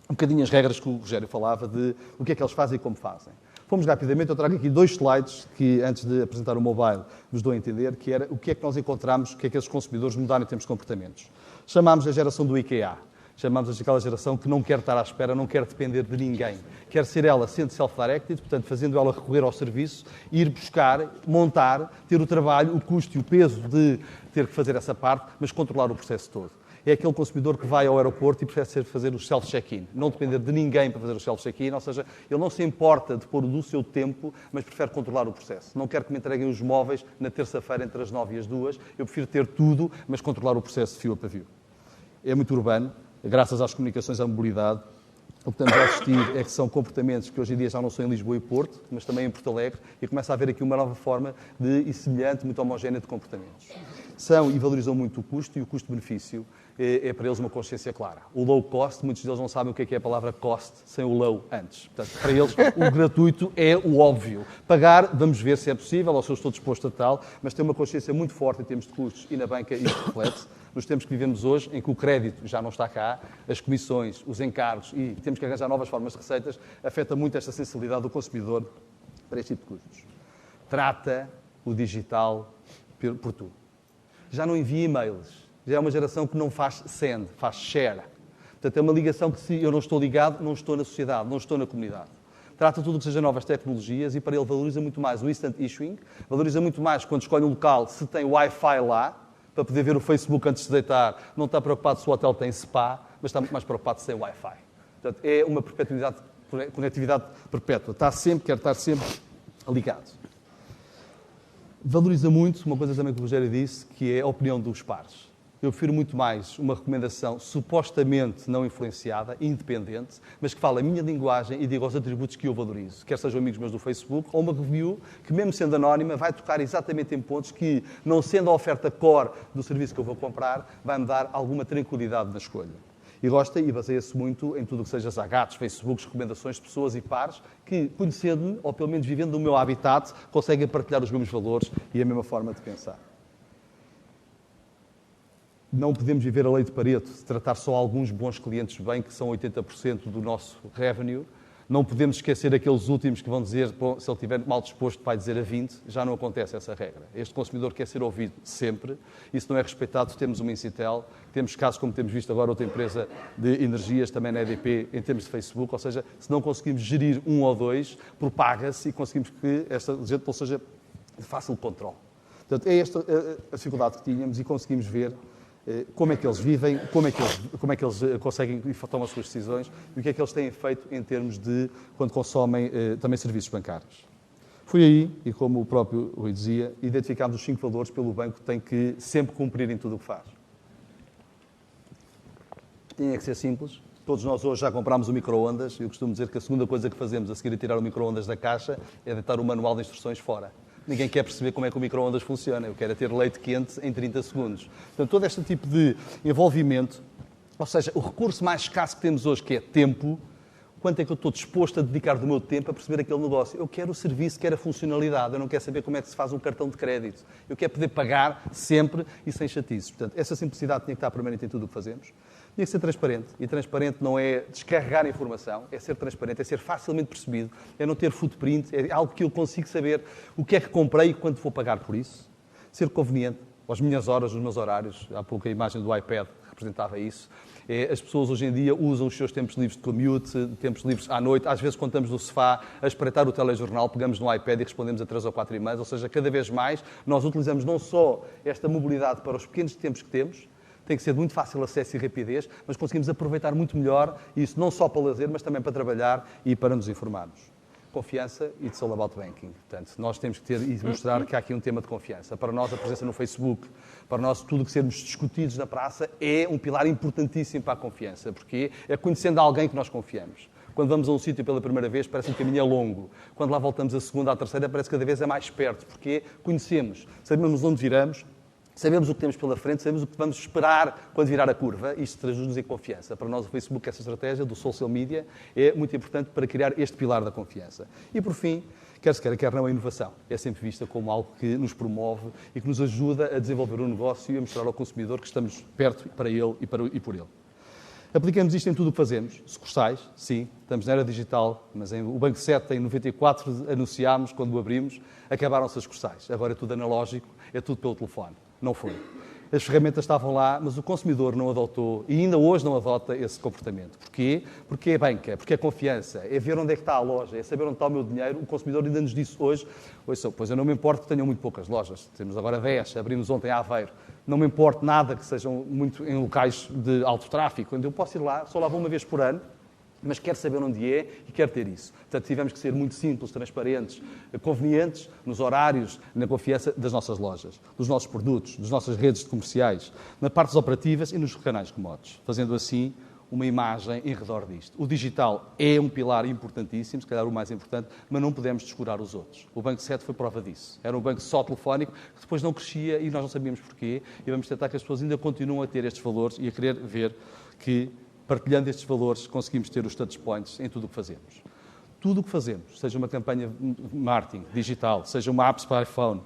Um bocadinho as regras que o Rogério falava de o que é que eles fazem e como fazem. Fomos rapidamente, eu trago aqui 2 slides que, antes de apresentar o mobile, vos dou a entender, que era o que é que nós encontramos, o que é que esses consumidores mudaram em termos de comportamentos. Chamámos a geração do IKEA. Chamámos aquela geração que não quer estar à espera, não quer depender de ninguém. Quer ser ela sendo self-directed, portanto, fazendo ela recorrer ao serviço, ir buscar, montar, ter o trabalho, o custo e o peso de ter que fazer essa parte, mas controlar o processo todo. É aquele consumidor que vai ao aeroporto e prefere fazer o self-check-in. Não depender de ninguém para fazer o self-check-in, ou seja, ele não se importa de pôr do seu tempo, mas prefere controlar o processo. Não quero que me entreguem os móveis na terça-feira entre as 9 e as 2. Eu prefiro ter tudo, mas controlar o processo de fio a pavio. É muito urbano, graças às comunicações, à mobilidade. O que estamos a assistir é que são comportamentos que hoje em dia já não são em Lisboa e Porto, mas também em Porto Alegre, e começa a haver aqui uma nova forma e semelhante, muito homogénea de comportamentos. São e valorizam muito o custo, e o custo-benefício é para eles uma consciência clara. O low cost, muitos deles não sabem o que é a palavra cost sem o low antes. Portanto, para eles, o gratuito é o óbvio. Pagar, vamos ver se é possível, ou se eu estou disposto a tal, mas tem uma consciência muito forte em termos de custos, e na banca isto reflete. Nos tempos que vivemos hoje, em que o crédito já não está cá, as comissões, os encargos e temos que arranjar novas formas de receitas, afeta muito esta sensibilidade do consumidor para este tipo de custos. Trata o digital por tudo. Já não envia e-mails. Já é uma geração que não faz send, faz share. Portanto, é uma ligação que, se eu não estou ligado, não estou na sociedade, não estou na comunidade. trata tudo o que seja novas tecnologias e para ele valoriza muito mais o instant issuing, valoriza muito mais quando escolhe um local se tem Wi-Fi lá, para poder ver o Facebook antes de deitar, não está preocupado se o hotel tem spa, mas está muito mais preocupado se tem Wi-Fi. Portanto, é uma conectividade perpétua. Quer estar sempre ligado. Valoriza muito, uma coisa também que o Rogério disse, que é a opinião dos pares. Eu prefiro muito mais uma recomendação supostamente não influenciada, independente, mas que fala a minha linguagem e diga os atributos que eu valorizo. Quer sejam amigos meus do Facebook, ou uma review que, mesmo sendo anónima, vai tocar exatamente em pontos que, não sendo a oferta core do serviço que eu vou comprar, vai-me dar alguma tranquilidade na escolha. E gosta e baseia-se muito em tudo o que seja Zagatos, Facebooks, recomendações de pessoas e pares que, conhecendo-me, ou pelo menos vivendo no meu habitat, conseguem partilhar os mesmos valores e a mesma forma de pensar. Não podemos viver a lei de Pareto, de tratar só alguns bons clientes bem, que são 80% do nosso revenue. Não podemos esquecer aqueles últimos que vão dizer, se ele estiver mal disposto, vai dizer a 20. Já não acontece essa regra. Este consumidor quer ser ouvido sempre. E se não é respeitado, temos uma Incitel. Temos casos, como temos visto agora, outra empresa de energias, também na EDP, em termos de Facebook. Ou seja, se não conseguimos gerir um ou dois, propaga-se e conseguimos que esta gente não seja de fácil controle. Portanto, é esta a dificuldade que tínhamos e conseguimos ver como é que eles vivem, como é que eles conseguem e tomam as suas decisões e o que é que eles têm feito em termos de quando consomem também serviços bancários. Foi aí, e como o próprio Rui dizia, identificámos os 5 valores pelo banco que tem que sempre cumprir em tudo o que faz. Tinha que ser simples. Todos nós hoje já comprámos o micro-ondas. Eu costumo dizer que a segunda coisa que fazemos a seguir a tirar o micro-ondas da caixa é deitar o manual de instruções fora. Ninguém quer perceber como é que o micro-ondas funciona. Eu quero é ter leite quente em 30 segundos. Portanto, todo este tipo de envolvimento, ou seja, o recurso mais escasso que temos hoje, que é tempo, quanto é que eu estou disposto a dedicar do meu tempo a perceber aquele negócio? Eu quero o serviço, quero a funcionalidade. Eu não quero saber como é que se faz um cartão de crédito. Eu quero poder pagar sempre e sem chatices. Portanto, essa simplicidade tinha que estar permanente em tudo o que fazemos. Tinha que ser transparente. E transparente não é descarregar informação, é ser transparente, é ser facilmente percebido, é não ter footprint, é algo que eu consigo saber o que é que comprei e quanto vou pagar por isso. Ser conveniente, às minhas horas, os meus horários. Há pouco a imagem do iPad representava isso. As pessoas hoje em dia usam os seus tempos livres de commute, tempos livres à noite. Às vezes, quando estamos no sofá a espreitar o telejornal, pegamos no iPad e respondemos a 3 ou 4 e-mails. Ou seja, cada vez mais nós utilizamos não só esta mobilidade para os pequenos tempos que temos, tem que ser de muito fácil acesso e rapidez, mas conseguimos aproveitar muito melhor isso não só para lazer, mas também para trabalhar e para nos informarmos. Confiança e it's all about banking. Portanto, nós temos que ter e mostrar que há aqui um tema de confiança. Para nós, a presença no Facebook, para nós, tudo o que sermos discutidos na praça é um pilar importantíssimo para a confiança, porque é conhecendo alguém que nós confiamos. Quando vamos a um sítio pela primeira vez, parece que o caminho é longo. Quando lá voltamos a segunda, à terceira, parece que cada vez é mais perto, porque conhecemos, sabemos onde viramos, sabemos o que temos pela frente, sabemos o que vamos esperar quando virar a curva. Isto traduz-nos em confiança. Para nós, o Facebook, essa estratégia do social media, é muito importante para criar este pilar da confiança. E, por fim, quer se queira, quer não, a inovação. É sempre vista como algo que nos promove e que nos ajuda a desenvolver um negócio e a mostrar ao consumidor que estamos perto para ele e por ele. Aplicamos isto em tudo o que fazemos. Sucursais, sim, estamos na era digital, mas o Banco 7 em 94 anunciámos, quando o abrimos, acabaram-se as sucursais. Agora é tudo analógico, é tudo pelo telefone. Não foi. As ferramentas estavam lá, mas o consumidor não adotou e ainda hoje não adota esse comportamento. Porquê? Porque é banca, porque é confiança, é ver onde é que está a loja, é saber onde está o meu dinheiro. O consumidor ainda nos disse hoje, pois eu não me importo que tenham muito poucas lojas, temos agora 10, abrimos ontem a Aveiro. Não me importo nada que sejam muito em locais de alto tráfego, onde eu posso ir lá, só lá vou uma vez por ano, mas quero saber onde é e quero ter isso. Portanto, tivemos que ser muito simples, transparentes, convenientes nos horários, na confiança das nossas lojas, dos nossos produtos, das nossas redes comerciais, nas partes operativas e nos canais remotos, fazendo assim uma imagem em redor disto. O digital é um pilar importantíssimo, se calhar o mais importante, mas não podemos descurar os outros. O Banco 7 foi prova disso. Era um banco só telefónico, que depois não crescia e nós não sabíamos porquê, e vamos tentar que as pessoas ainda continuem a ter estes valores e a querer ver que, partilhando estes valores, conseguimos ter os touch points em tudo o que fazemos. Tudo o que fazemos, seja uma campanha de marketing digital, seja uma apps para iPhone,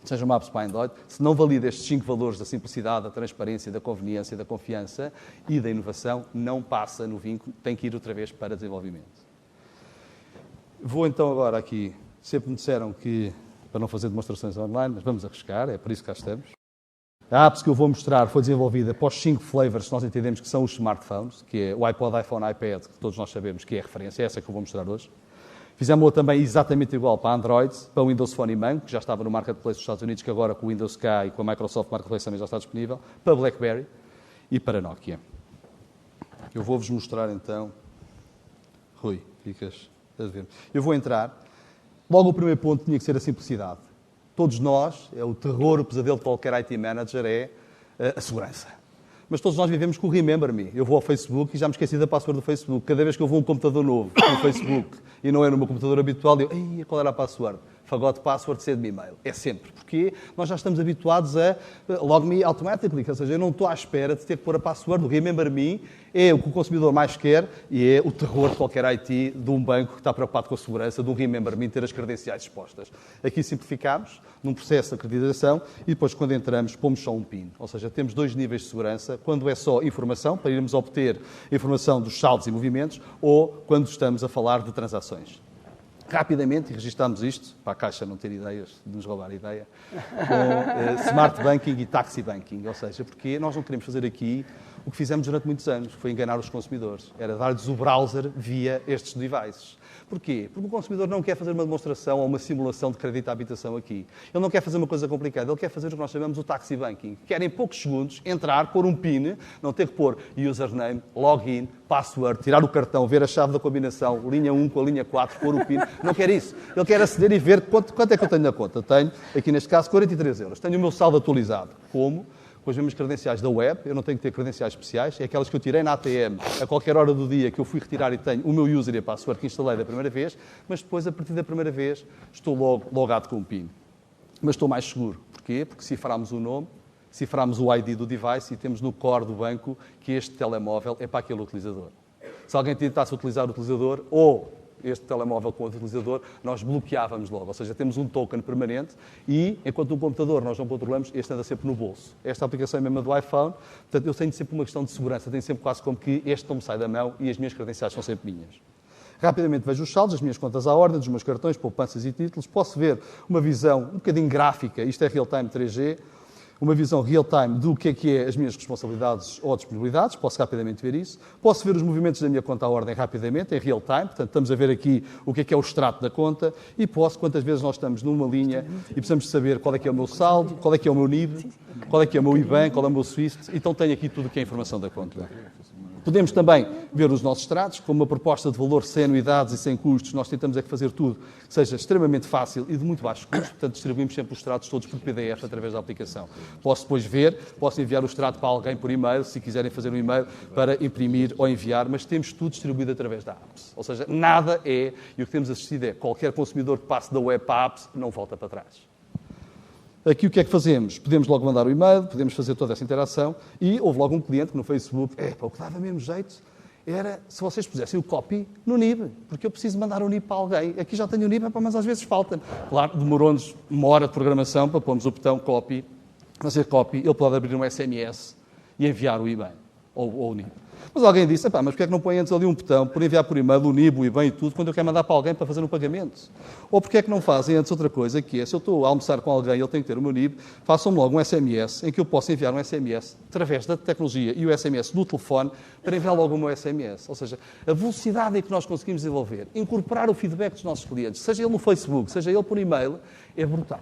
seja uma apps para Android, se não valida estes 5 valores da simplicidade, da transparência, da conveniência, da confiança e da inovação, não passa no vínculo, tem que ir outra vez para desenvolvimento. Vou então agora aqui, sempre me disseram que, para não fazer demonstrações online, mas vamos arriscar, é por isso que cá estamos. A apps que eu vou mostrar foi desenvolvida para os 5 flavors que nós entendemos que são os smartphones, que é o iPod, iPhone, iPad, que todos nós sabemos que é a referência, é essa que eu vou mostrar hoje. Fizemos outra também exatamente igual para Android, para o Windows Phone e Mango, que já estava no Marketplace dos Estados Unidos, que agora com o Windows Sky e com a Microsoft Marketplace também já está disponível, para BlackBerry e para Nokia. Eu vou-vos mostrar então... Rui, ficas a ver. Eu vou entrar. Logo o primeiro ponto tinha que ser a simplicidade. Todos nós, é o terror, o pesadelo de qualquer IT manager é a segurança. Mas todos nós vivemos com o Remember Me. Eu vou ao Facebook e já me esqueci da password do Facebook. Cada vez que eu vou a um computador novo no Facebook e não é no meu computador habitual, eu, ei, qual era a password? Forgot password, send me e-mail. É sempre. Porque nós já estamos habituados a log me automatically. Ou seja, eu não estou à espera de ter que pôr a password. O Remember Me é o que o consumidor mais quer e é o terror de qualquer IT de um banco que está preocupado com a segurança, de um Remember Me ter as credenciais expostas. Aqui simplificamos num processo de acreditação e depois, quando entramos, pomos só um PIN. Ou seja, temos 2 níveis de segurança. Quando é só informação, para irmos obter informação dos saldos e movimentos, ou quando estamos a falar de transações. Rapidamente, e registamos isto, para a Caixa não ter ideias, de nos roubar a ideia, com Smart Banking e Taxi Banking. Ou seja, porque nós não queremos fazer aqui o que fizemos durante muitos anos, que foi enganar os consumidores. Era dar-lhes o browser via estes devices. Porquê? Porque o consumidor não quer fazer uma demonstração ou uma simulação de crédito à habitação aqui. Ele não quer fazer uma coisa complicada, ele quer fazer o que nós chamamos o Taxi Banking. Quer em poucos segundos entrar, pôr um PIN, não ter que pôr username, login, password, tirar o cartão, ver a chave da combinação, linha 1 com a linha 4, pôr o PIN. Não quer isso. Ele quer aceder e ver quanto é que eu tenho na conta. Tenho, aqui neste caso, 43 euros. Tenho o meu saldo atualizado. Como? Com as mesmas credenciais da web, eu não tenho que ter credenciais especiais, é aquelas que eu tirei na ATM a qualquer hora do dia que eu fui retirar e tenho o meu user e a password que instalei da primeira vez, mas depois, a partir da primeira vez, estou logado com o PIN. Mas estou mais seguro. Porquê? Porque ciframos o nome, ciframos o ID do device e temos no core do banco que este telemóvel é para aquele utilizador. Se alguém tentasse utilizar o utilizador ou este telemóvel com o utilizador, nós bloqueávamos logo. Ou seja, temos um token permanente e, enquanto no computador nós não controlamos, este anda sempre no bolso. Esta aplicação é mesmo do iPhone, portanto, eu tenho sempre uma questão de segurança, tenho sempre quase como que este não me sai da mão e as minhas credenciais são sempre minhas. Rapidamente vejo os saldos, as minhas contas à ordem, dos meus cartões, poupanças e títulos. Posso ver uma visão um bocadinho gráfica, isto é real-time 3G, uma visão real-time do que é as minhas responsabilidades ou disponibilidades, posso rapidamente ver isso. Posso ver os movimentos da minha conta à ordem rapidamente, em real-time, portanto, estamos a ver aqui o que é o extrato da conta, e posso, quantas vezes nós estamos numa linha e precisamos saber qual é que é o meu saldo, qual é que é o meu NIB, qual é que é o meu IBAN, qual é o meu SWIFT, então tenho aqui tudo o que é a informação da conta. Podemos também ver os nossos extratos, com uma proposta de valor sem anuidades e sem custos. Nós tentamos é que fazer tudo que seja extremamente fácil e de muito baixo custo. Portanto, distribuímos sempre os extratos todos por PDF através da aplicação. Posso depois ver, posso enviar o extrato para alguém por e-mail, se quiserem fazer um e-mail para imprimir ou enviar, mas temos tudo distribuído através da apps. Ou seja, nada é, e o que temos assistido é, qualquer consumidor que passe da web para a apps não volta para trás. Aqui o que é que fazemos? Podemos logo mandar o e-mail, podemos fazer toda essa interação e houve logo um cliente que no Facebook, o que dava mesmo jeito era se vocês pusessem o copy no NIB, porque eu preciso mandar o NIB para alguém. Aqui já tenho o NIB, mas às vezes falta. Claro, demorou-nos uma hora de programação para pormos o botão copy, fazer copy, ele pode abrir um SMS e enviar o IBAN ou o NIB. Mas alguém disse, mas porquê é que não põe antes ali um botão por enviar por e-mail o NIB, o IBAN e tudo, quando eu quero mandar para alguém para fazer um pagamento? Ou porquê é que não fazem antes outra coisa, que é, se eu estou a almoçar com alguém e ele tem que ter o meu NIB, façam-me logo um SMS, em que eu possa enviar um SMS através da tecnologia e o SMS do telefone para enviar logo o meu SMS. Ou seja, a velocidade em que nós conseguimos desenvolver, incorporar o feedback dos nossos clientes, seja ele no Facebook, seja ele por e-mail, é brutal.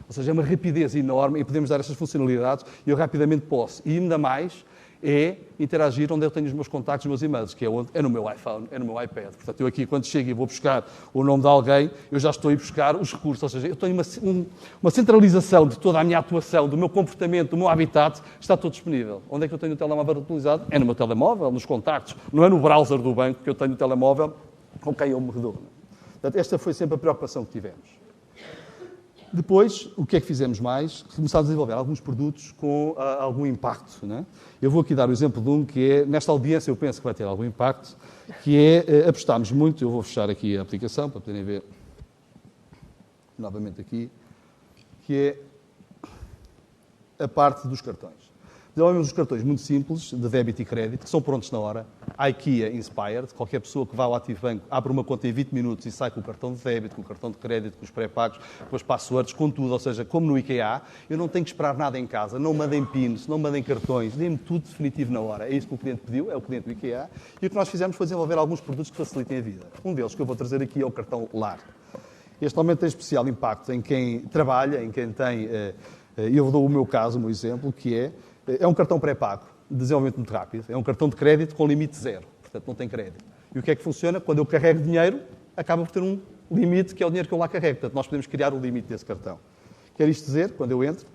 Ou seja, é uma rapidez enorme e podemos dar estas funcionalidades e eu rapidamente posso. E ainda mais é interagir onde eu tenho os meus contactos, os meus e-mails, que é onde? É no meu iPhone, é no meu iPad. Portanto, eu aqui, quando chego e vou buscar o nome de alguém, eu já estou a ir buscar os recursos. Ou seja, eu tenho uma centralização de toda a minha atuação, do meu comportamento, do meu habitat, está todo disponível. Onde é que eu tenho o telemóvel utilizado? É no meu telemóvel, nos contactos. Não é no browser do banco que eu tenho o telemóvel com quem eu me redou. Portanto, esta foi sempre a preocupação que tivemos. Depois, o que é que fizemos mais? Começámos a desenvolver alguns produtos com algum impacto. Né? Eu vou aqui dar o exemplo de um que é, nesta audiência eu penso que vai ter algum impacto, que é, apostámos muito, eu vou fechar aqui a aplicação para poderem ver novamente aqui, que é a parte dos cartões. Desenvolvemos os cartões muito simples, de débito e crédito, que são prontos na hora. IKEA Inspired, qualquer pessoa que vá ao ActiveBank abre uma conta em 20 minutos e sai com o cartão de débito, com o cartão de crédito, com os pré-pagos, com as passwords, com tudo. Ou seja, como no IKEA, eu não tenho que esperar nada em casa, não mandem pins, não mandem cartões, deem-me tudo definitivo na hora. É isso que o cliente pediu, é o cliente do IKEA. E o que nós fizemos foi desenvolver alguns produtos que facilitem a vida. Um deles que eu vou trazer aqui é o cartão LAR. Este aumento tem especial impacto em quem trabalha, em quem tem... Eu dou o meu caso, o meu exemplo, que é um cartão pré-pago, de desenvolvimento muito rápido. É um cartão de crédito com limite zero, portanto não tem crédito. E o que é que funciona? Quando eu carrego dinheiro, acaba por ter um limite, que é o dinheiro que eu lá carrego. Portanto, nós podemos criar o limite desse cartão. Quer isto dizer, quando eu entro,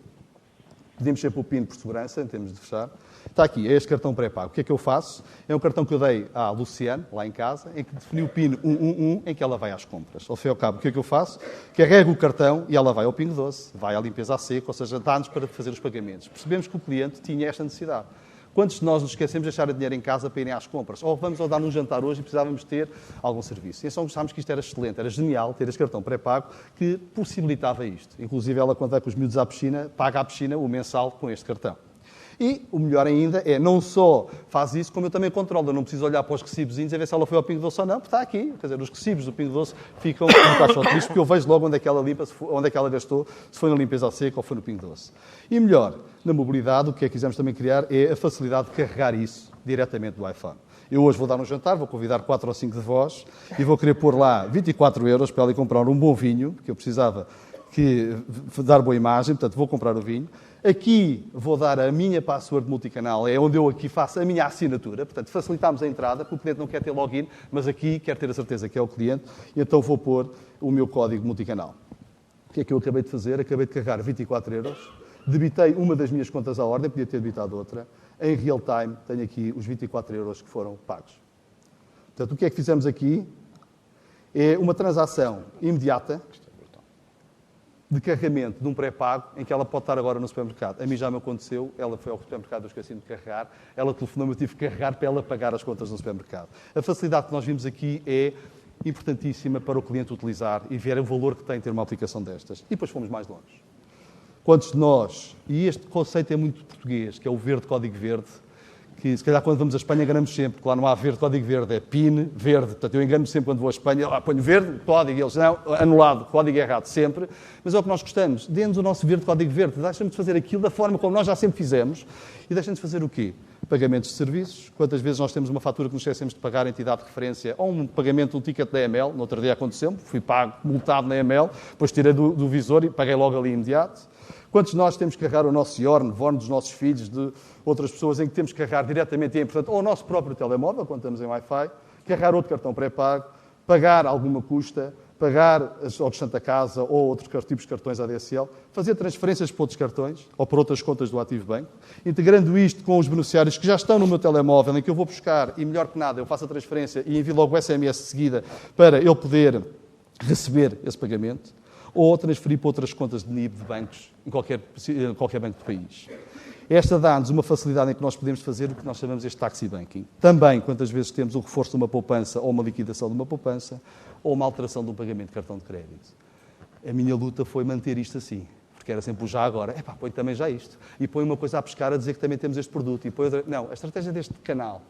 pedimos sempre o PIN por segurança, em termos de fechar. Está aqui, é este cartão pré-pago. O que é que eu faço? É um cartão que eu dei à Luciane, lá em casa, em que defini o PIN 111, em que ela vai às compras. Ao fim e ao cabo, o que é que eu faço? Carrego o cartão e ela vai ao Pingo Doce, vai à limpeza a seco, ou seja, dá-nos para fazer os pagamentos. Percebemos que o cliente tinha esta necessidade. Quantos de nós nos esquecemos de deixar o dinheiro em casa para irem às compras? Ou vamos dar um jantar hoje e precisávamos ter algum serviço. E então achámos que isto era excelente, era genial ter este cartão pré-pago que possibilitava isto. Inclusive ela, quando vai com os miúdos à piscina, paga à piscina o mensal com este cartão. E o melhor ainda é, não só faz isso, como eu também controlo. Eu não preciso olhar para os recibozinhos e ver se ela foi ao Pingo Doce ou não, porque está aqui. Quer dizer, os recibos do Pingo Doce ficam no caixote de lixo, porque eu vejo logo onde é que ela limpa, onde é que ela gastou, se foi na limpeza a seco ou foi no Pingo Doce. E melhor, na mobilidade, o que é que quisemos também criar é a facilidade de carregar isso diretamente do iPhone. Eu hoje vou dar um jantar, vou convidar 4 ou 5 de vós e vou querer pôr lá 24 euros para ela ir comprar um bom vinho, que eu precisava dar boa imagem, portanto vou comprar o vinho. Aqui vou dar a minha password multicanal, é onde eu aqui faço a minha assinatura, portanto facilitamos a entrada, porque o cliente não quer ter login, mas aqui quer ter a certeza que é o cliente, e então vou pôr o meu código multicanal. O que é que eu acabei de fazer? Acabei de carregar 24 euros, debitei uma das minhas contas à ordem, podia ter debitado outra, em real time tenho aqui os 24 euros que foram pagos. Portanto, o que é que fizemos aqui? É uma transação imediata, de carregamento de um pré-pago em que ela pode estar agora no supermercado. A mim já me aconteceu, ela foi ao supermercado, eu esqueci-me de carregar, ela telefonou-me, eu tive que carregar para ela pagar as contas no supermercado. A facilidade que nós vimos aqui é importantíssima para o cliente utilizar e ver o valor que tem ter uma aplicação destas. E depois fomos mais longe. Quantos de nós, e este conceito é muito português, que é o verde, código verde, que se calhar quando vamos a Espanha enganamos sempre, porque lá não há verde, código verde, é PIN, verde. Portanto, eu engano-me sempre quando vou a Espanha, lá ponho verde, código, e eles, não, anulado, código errado, sempre. Mas é o que nós gostamos, dê-nos o nosso verde, código verde, deixem-nos de fazer aquilo da forma como nós já sempre fizemos, e deixem-nos de fazer o quê? Pagamentos de serviços. Quantas vezes nós temos uma fatura que nos esquecemos de pagar a entidade de referência, ou um pagamento, um ticket da EML, no outro dia aconteceu-me, fui pago, multado na EML, depois tirei do visor e paguei logo ali imediato. Quantos de nós temos que carregar o nosso IORN dos nossos filhos, de outras pessoas, em que temos que carregar diretamente, e é importante, ou o nosso próprio telemóvel, quando estamos em Wi-Fi, carregar outro cartão pré-pago, pagar alguma custa, pagar ao distante da casa ou outros tipos de cartões ADSL, fazer transferências para outros cartões ou para outras contas do ActiveBank, integrando isto com os beneficiários que já estão no meu telemóvel, em que eu vou buscar e, melhor que nada, eu faço a transferência e envio logo o SMS de seguida para ele poder receber esse pagamento, ou transferir para outras contas de NIB de bancos em qualquer banco do país. Esta dá-nos uma facilidade em que nós podemos fazer o que nós chamamos de taxi banking. Também, quantas vezes temos o reforço de uma poupança ou uma liquidação de uma poupança ou uma alteração de um pagamento de cartão de crédito. A minha luta foi manter isto assim, porque era sempre o já agora. Põe também já isto. E põe uma coisa a pescar a dizer que também temos este produto. E põe outra... Não, a estratégia deste canal,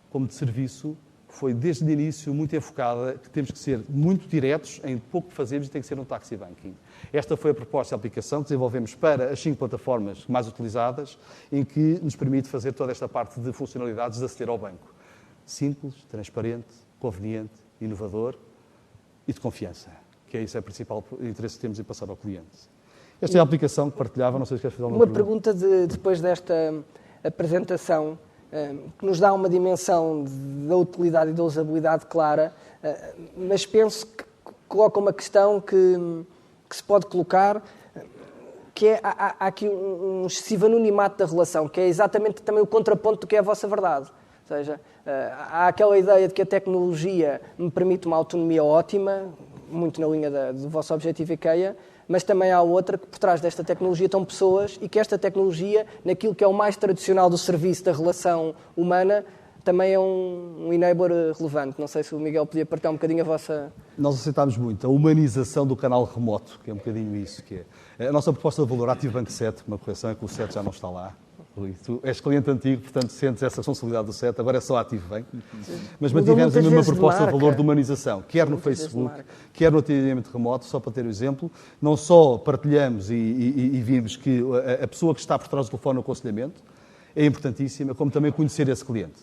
como de serviço, foi desde o início muito enfocada que temos que ser muito diretos em pouco que fazemos e tem que ser um taxi banking. Esta foi a proposta de aplicação que desenvolvemos para as 5 plataformas mais utilizadas, em que nos permite fazer toda esta parte de funcionalidades de aceder ao banco. Simples, transparente, conveniente, inovador e de confiança, que é isso, é o principal interesse que temos em passar ao cliente. Esta é a aplicação que partilhava, não sei se queres fazer alguma pergunta. Uma pergunta depois desta apresentação, que nos dá uma dimensão da utilidade e da usabilidade clara, mas penso que coloca uma questão que se pode colocar, que é, há aqui um excessivo anonimato da relação, que é exatamente também o contraponto do que é a vossa verdade. Ou seja, há aquela ideia de que a tecnologia me permite uma autonomia ótima, muito na linha do vosso objetivo IKEA, mas também há outra que por trás desta tecnologia estão pessoas e que esta tecnologia, naquilo que é o mais tradicional do serviço da relação humana, também é um enabler relevante. Não sei se o Miguel podia partilhar um bocadinho a vossa... Nós aceitámos muito a humanização do canal remoto, que é um bocadinho isso que é. A nossa proposta de valor, ActiveBank 7, uma correção é que o 7 já não está lá, Rui. Tu és cliente antigo, portanto sentes essa responsabilidade do CET, agora é só ativo, bem? Mas Mudou mantivemos a muitas mesma vezes de proposta de marca. valor de humanização, quer no Muitas vezes de Facebook, marca. quer no atendimento remoto, só para ter o exemplo. Não só partilhamos e vimos que a pessoa que está por trás do telefone no aconselhamento é importantíssima, como também conhecer esse cliente.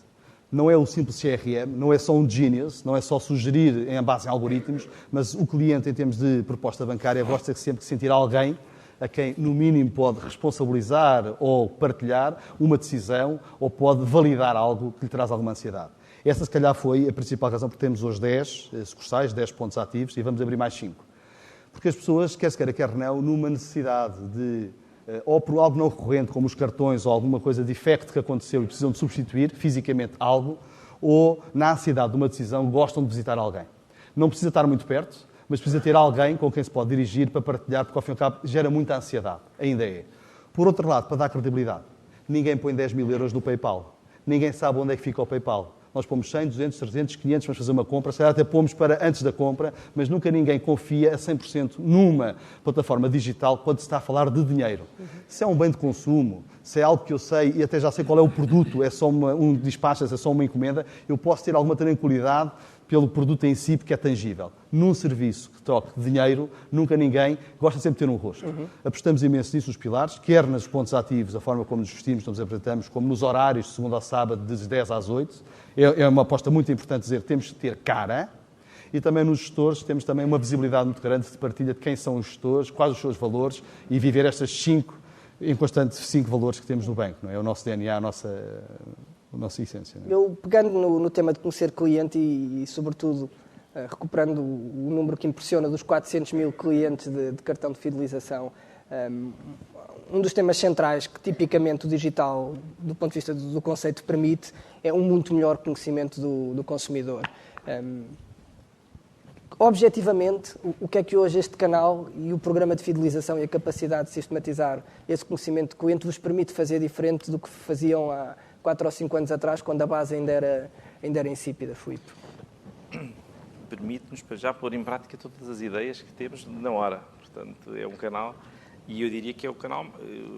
Não é o simples CRM, não é só um genius, não é só sugerir em base em algoritmos, mas o cliente, em termos de proposta bancária, gosta sempre de sentir alguém a quem, no mínimo, pode responsabilizar ou partilhar uma decisão ou pode validar algo que lhe traz alguma ansiedade. Essa, se calhar, foi a principal razão porque temos hoje 10 sucursais, 10 pontos ativos e vamos abrir mais 5. Porque as pessoas, quer se queira, quer não, numa necessidade de, ou por algo não recorrente, como os cartões ou alguma coisa de defecto que aconteceu e precisam de substituir fisicamente algo, ou na ansiedade de uma decisão, gostam de visitar alguém. Não precisa estar muito perto, mas precisa ter alguém com quem se pode dirigir para partilhar, porque ao fim e ao cabo gera muita ansiedade, ainda é. Por outro lado, para dar credibilidade, ninguém põe 10 mil euros no PayPal, ninguém sabe onde é que fica o PayPal. Nós pomos 100, 200, 300, 500, vamos fazer uma compra, se calhar até pomos para antes da compra, mas nunca ninguém confia a 100% numa plataforma digital quando se está a falar de dinheiro. Se é um bem de consumo, se é algo que eu sei e até já sei qual é o produto, é só um despacho, é só uma encomenda, eu posso ter alguma tranquilidade pelo produto em si, porque é tangível. Num serviço que toque dinheiro, nunca ninguém gosta sempre de ter um rosto. Apostamos imenso nisso, os pilares, quer nos pontos ativos, a forma como nos vestimos, nos apresentamos, como nos horários, de segunda a sábado, das 10 às 8. É uma aposta muito importante dizer que temos que ter cara. E também nos gestores temos também uma visibilidade muito grande de partilha de quem são os gestores, quais os seus valores e viver estas 5 valores que temos no banco. Não é? O nosso DNA, a nossa essência. Não é? Eu, pegando no tema de conhecer cliente e sobretudo, recuperando o número que impressiona dos 400 mil clientes de cartão de fidelização, um dos temas centrais que tipicamente o digital, do ponto de vista do conceito, permite é um muito melhor conhecimento do consumidor. Objetivamente, o que é que hoje este canal e o programa de fidelização e a capacidade de sistematizar esse conhecimento do cliente vos permite fazer diferente do que faziam há 4 ou 5 anos atrás, quando a base ainda era insípida, Filipe? Permite-nos, para já, pôr em prática todas as ideias que temos na hora. Portanto, é um canal, e eu diria que é o canal,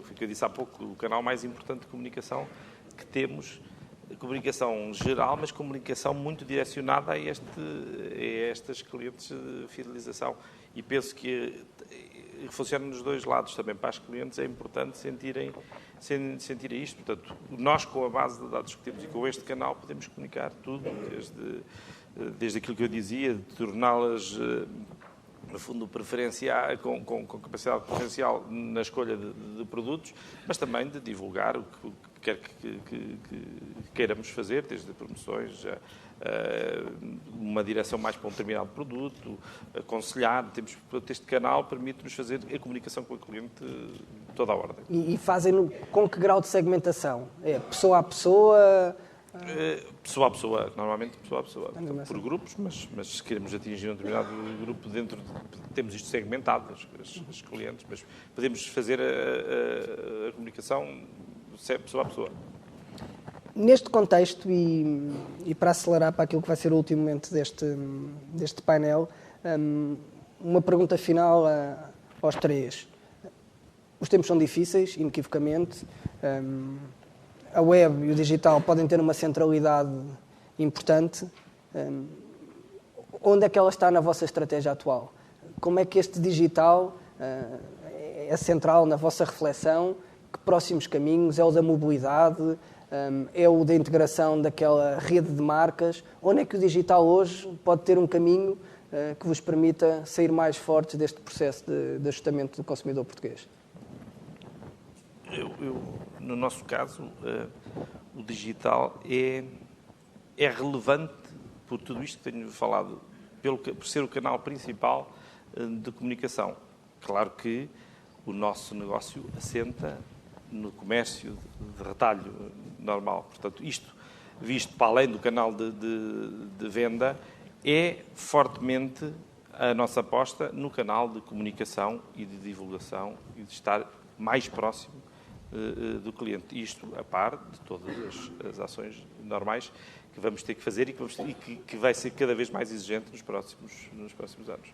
foi o que eu disse há pouco, o canal mais importante de comunicação que temos, comunicação geral, mas comunicação muito direcionada a estas clientes de fidelização. E penso que funciona nos dois lados também. Para as clientes é importante sentirem isto. Portanto, nós, com a base de dados que temos e com este canal, podemos comunicar tudo, desde aquilo que eu dizia, de torná-las, no fundo, com capacidade preferencial na escolha de produtos, mas também de divulgar o que quer que queiramos fazer, desde promoções, uma direção mais para um determinado produto, aconselhar. Este canal permite-nos fazer a comunicação com o cliente de toda a ordem. E fazem-no com que grau de segmentação? É pessoa a pessoa? Pessoa a pessoa, normalmente pessoa a pessoa. Por grupos, mas se queremos atingir um determinado grupo temos isto segmentado, os clientes, mas podemos fazer a comunicação pessoa a pessoa. Neste contexto, e para acelerar para aquilo que vai ser o último momento deste painel, uma pergunta final aos três. Os tempos são difíceis, inequivocamente. A web e o digital podem ter uma centralidade importante. Onde é que ela está na vossa estratégia atual? Como é que este digital é central na vossa reflexão? Que próximos caminhos? É o da mobilidade? É o da integração daquela rede de marcas? Onde é que o digital hoje pode ter um caminho que vos permita sair mais fortes deste processo de ajustamento do consumidor português? No nosso caso, o digital é relevante por tudo isto que tenho falado, por ser o canal principal de comunicação. Claro que o nosso negócio assenta no comércio de retalho normal. Portanto, isto, visto para além do canal de venda, é fortemente a nossa aposta no canal de comunicação e de divulgação e de estar mais próximo do cliente. Isto a par de todas as ações normais que vamos ter que fazer e que vai ser cada vez mais exigente nos próximos anos.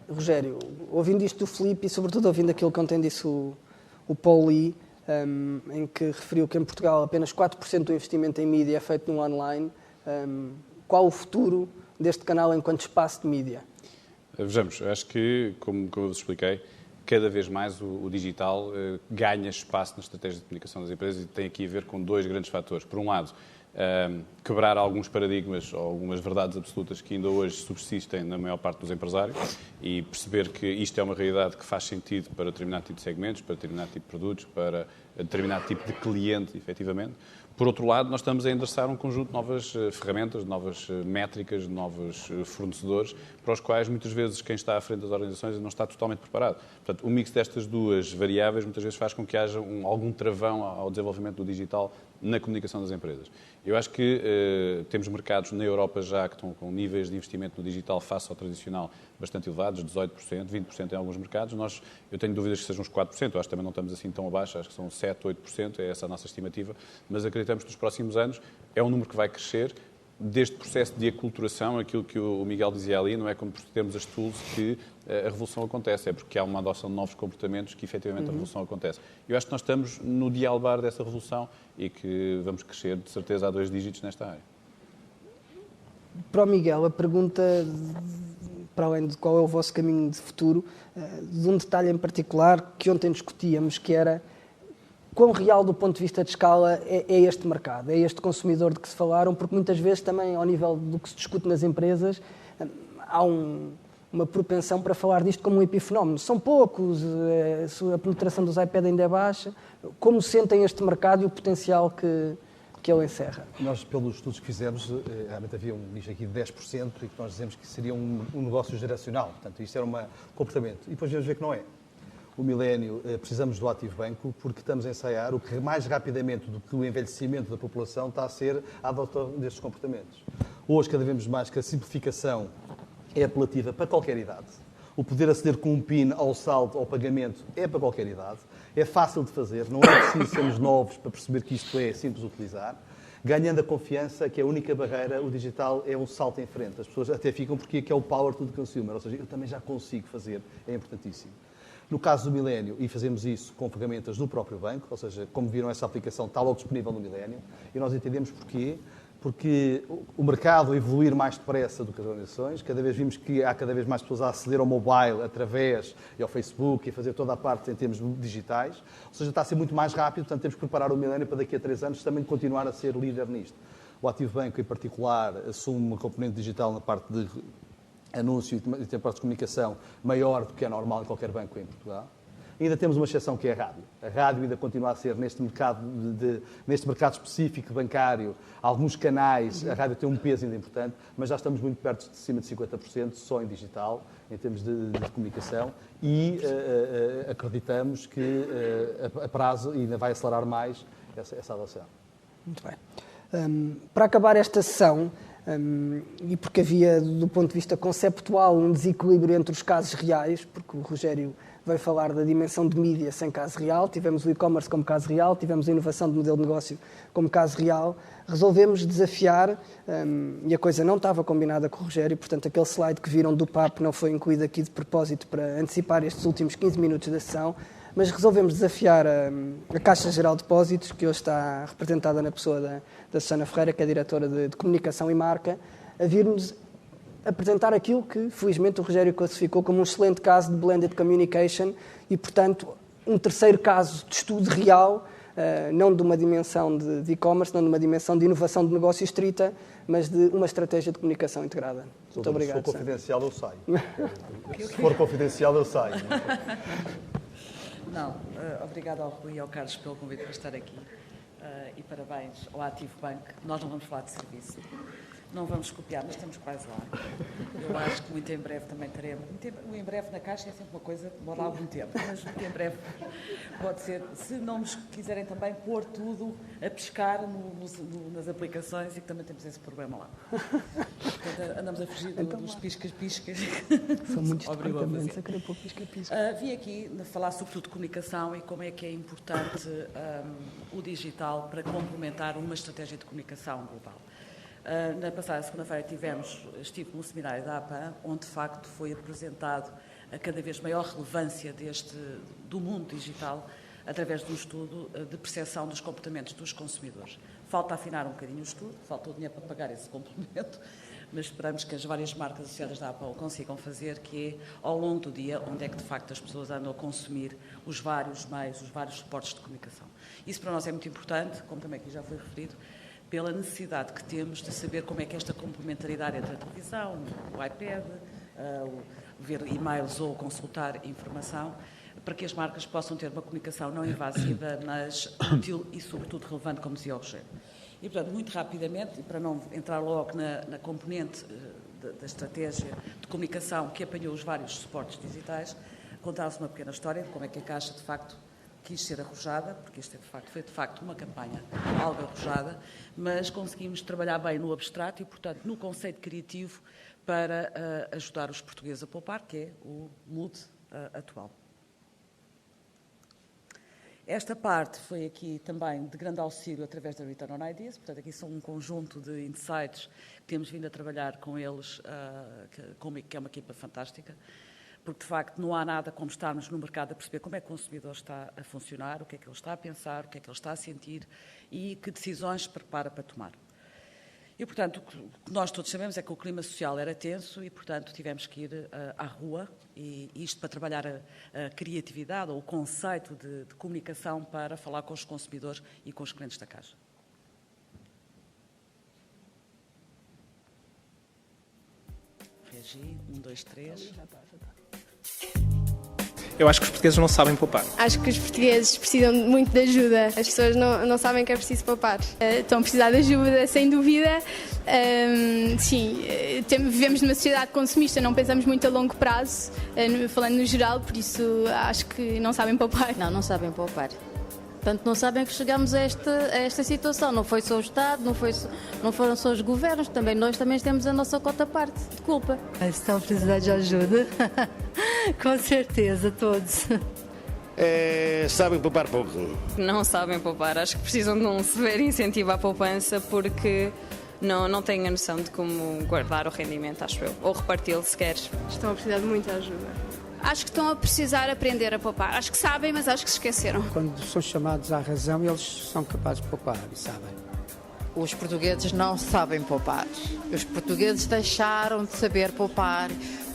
Rogério, ouvindo isto do Filipe e sobretudo ouvindo aquilo que ontem disse o Paulo Lee, em que referiu que em Portugal apenas 4% do investimento em mídia é feito no online. Qual o futuro deste canal enquanto espaço de mídia? Vejamos, acho que, como eu vos expliquei, cada vez mais o digital ganha espaço na estratégia de comunicação das empresas e tem aqui a ver com dois grandes fatores. Por um lado, quebrar alguns paradigmas ou algumas verdades absolutas que ainda hoje subsistem na maior parte dos empresários e perceber que isto é uma realidade que faz sentido para determinado tipo de segmentos, para determinado tipo de produtos, para determinado tipo de cliente, efetivamente. Por outro lado, nós estamos a endereçar um conjunto de novas ferramentas, de novas métricas, de novos fornecedores, para os quais muitas vezes quem está à frente das organizações não está totalmente preparado. Portanto, o mix destas duas variáveis muitas vezes faz com que haja algum travão ao desenvolvimento do digital na comunicação das empresas. Eu acho que temos mercados na Europa já que estão com níveis de investimento no digital face ao tradicional bastante elevados, 18%, 20% em alguns mercados. Eu tenho dúvidas que sejam uns 4%, eu acho que também não estamos assim tão abaixo, acho que são 7%, 8%, é essa a nossa estimativa, mas acreditamos que nos próximos anos é um número que vai crescer. Deste processo de aculturação, aquilo que o Miguel dizia ali, não é como porque temos as tools que a revolução acontece, é porque há uma adoção de novos comportamentos que efetivamente a revolução acontece. Eu acho que nós estamos no dialbar dessa revolução e que vamos crescer, de certeza, a 2 dígitos nesta área. Para o Miguel, a pergunta, para além de qual é o vosso caminho de futuro, de um detalhe em particular que ontem discutíamos, que era quão real do ponto de vista de escala é este mercado, é este consumidor de que se falaram, porque muitas vezes também, ao nível do que se discute nas empresas, há uma propensão para falar disto como um epifenómeno. São poucos, a penetração dos iPad ainda é baixa. Como sentem este mercado e o potencial que ele encerra? Nós, pelos estudos que fizemos, realmente havia um nicho aqui de 10% e que nós dizemos que seria um negócio geracional. Portanto, isto era um comportamento. E depois vamos ver que não é. O milénio, precisamos do ativo banco porque estamos a ensaiar o que mais rapidamente do que o envelhecimento da população está a ser a adoção destes comportamentos. Hoje, cada vez mais que a simplificação é apelativa para qualquer idade. O poder aceder com um PIN ao saldo, ao pagamento, é para qualquer idade. É fácil de fazer, não é preciso sermos novos para perceber que isto é simples de utilizar. Ganhando a confiança, que é a única barreira, o digital é um salto em frente. As pessoas até ficam porque é o power to the consumer, ou seja, eu também já consigo fazer, é importantíssimo. No caso do milénio, e fazemos isso com ferramentas do próprio banco, ou seja, como viram, essa aplicação está logo disponível no milénio, e nós entendemos porquê. Porque o mercado a evoluir mais depressa do que as organizações, cada vez vimos que há cada vez mais pessoas a aceder ao mobile através e ao Facebook e a fazer toda a parte em termos digitais, ou seja, está a ser muito mais rápido, portanto temos que preparar o milénio para daqui a 3 anos também continuar a ser líder nisto. O Ativo Banco, em particular, assume uma componente digital na parte de anúncio e tem parte de comunicação maior do que é normal em qualquer banco em Portugal. Ainda temos uma exceção que é a rádio. A rádio ainda continua a ser, neste mercado específico bancário, alguns canais, a rádio tem um peso ainda importante, mas já estamos muito perto de cima de 50% só em digital, em termos de comunicação, e acreditamos que a prazo ainda vai acelerar mais essa adoção. Muito bem. Para acabar esta sessão, e porque havia, do ponto de vista conceptual, um desequilíbrio entre os casos reais, porque o Rogério veio falar da dimensão de mídia sem caso real, tivemos o e-commerce como caso real, tivemos a inovação de modelo de negócio como caso real, resolvemos desafiar, e a coisa não estava combinada com o Rogério, portanto aquele slide que viram do papo não foi incluído aqui de propósito para antecipar estes últimos 15 minutos da sessão, mas resolvemos desafiar a Caixa Geral de Depósitos, que hoje está representada na pessoa da Susana Ferreira, que é diretora de Comunicação e Marca, a vir-nos apresentar aquilo que, felizmente, o Rogério classificou como um excelente caso de blended communication e, portanto, um terceiro caso de estudo real, não de uma dimensão de e-commerce, não de uma dimensão de inovação de negócio estrita, mas de uma estratégia de comunicação integrada. Muito obrigado. Se for confidencial, eu saio. Se for confidencial, eu saio. Não, obrigado ao Rui e ao Carlos pelo convite para estar aqui e parabéns ao Ativo Banco. Nós não vamos falar de serviço, não vamos copiar, mas estamos quase lá. Eu acho que muito em breve também teremos. O em breve na Caixa é sempre uma coisa que demora algum tempo, mas muito em breve pode ser. Se não nos quiserem também pôr tudo a pescar nas aplicações, e que também temos esse problema lá. Portanto, andamos a fugir dos piscas-piscas. São muitos departamentos a querer pôr pisca-pisca. Vim aqui falar sobretudo de comunicação e como é que é importante o digital para complementar uma estratégia de comunicação global. Na passada segunda-feira estive num seminário da APAN, onde de facto foi apresentado a cada vez maior relevância do mundo digital através de um estudo de percepção dos comportamentos dos consumidores. Falta afinar um bocadinho o estudo, falta o dinheiro para pagar esse complemento, mas esperamos que as várias marcas associadas da Apple consigam fazer, que é, ao longo do dia, onde é que de facto as pessoas andam a consumir os vários meios, os vários suportes de comunicação. Isso para nós é muito importante, como também aqui já foi referido, pela necessidade que temos de saber como é que esta complementaridade entre a televisão, o iPad, ver e-mails ou consultar informação, para que as marcas possam ter uma comunicação não invasiva, mas útil e, sobretudo, relevante, como dizia o Rogério. E, portanto, muito rapidamente, e para não entrar logo na componente da estratégia de comunicação que apanhou os vários suportes digitais, contar-vos uma pequena história de como é que a Caixa, de facto, quis ser arrojada, porque isto foi de facto uma campanha algo arrojada, mas conseguimos trabalhar bem no abstrato e, portanto, no conceito criativo para ajudar os portugueses a poupar, que é o MUD atual. Esta parte foi aqui também de grande auxílio através da Return on Ideas, portanto, aqui são um conjunto de insights que temos vindo a trabalhar com eles, que é uma equipa fantástica, porque, de facto, não há nada como estarmos no mercado a perceber como é que o consumidor está a funcionar, o que é que ele está a pensar, o que é que ele está a sentir e que decisões se prepara para tomar. E, portanto, o que nós todos sabemos é que o clima social era tenso e, portanto, tivemos que ir à rua, e isto para trabalhar a criatividade ou o conceito de comunicação para falar com os consumidores e com os clientes da Caixa. Regi, 1, 2, 3... Eu acho que os portugueses não sabem poupar. Acho que os portugueses precisam muito de ajuda. As pessoas não sabem que é preciso poupar. Estão a precisar de ajuda, sem dúvida. Sim, vivemos numa sociedade consumista, não pensamos muito a longo prazo, falando no geral, por isso acho que não sabem poupar. Não sabem poupar. Portanto, não sabem que chegamos a esta situação. Não foi só o Estado, não foram só os governos, também nós também temos a nossa cota parte de culpa. Estão a precisar de ajuda, com certeza, todos. Sabem poupar pouco. Não sabem poupar, acho que precisam de um severo incentivo à poupança porque não têm a noção de como guardar o rendimento, acho eu, ou reparti-lo se queres. Estão a precisar de muita ajuda. Acho que estão a precisar aprender a poupar. Acho que sabem, mas acho que se esqueceram. Quando são chamados à razão, eles são capazes de poupar e sabem. Os portugueses não sabem poupar. Os portugueses deixaram de saber poupar.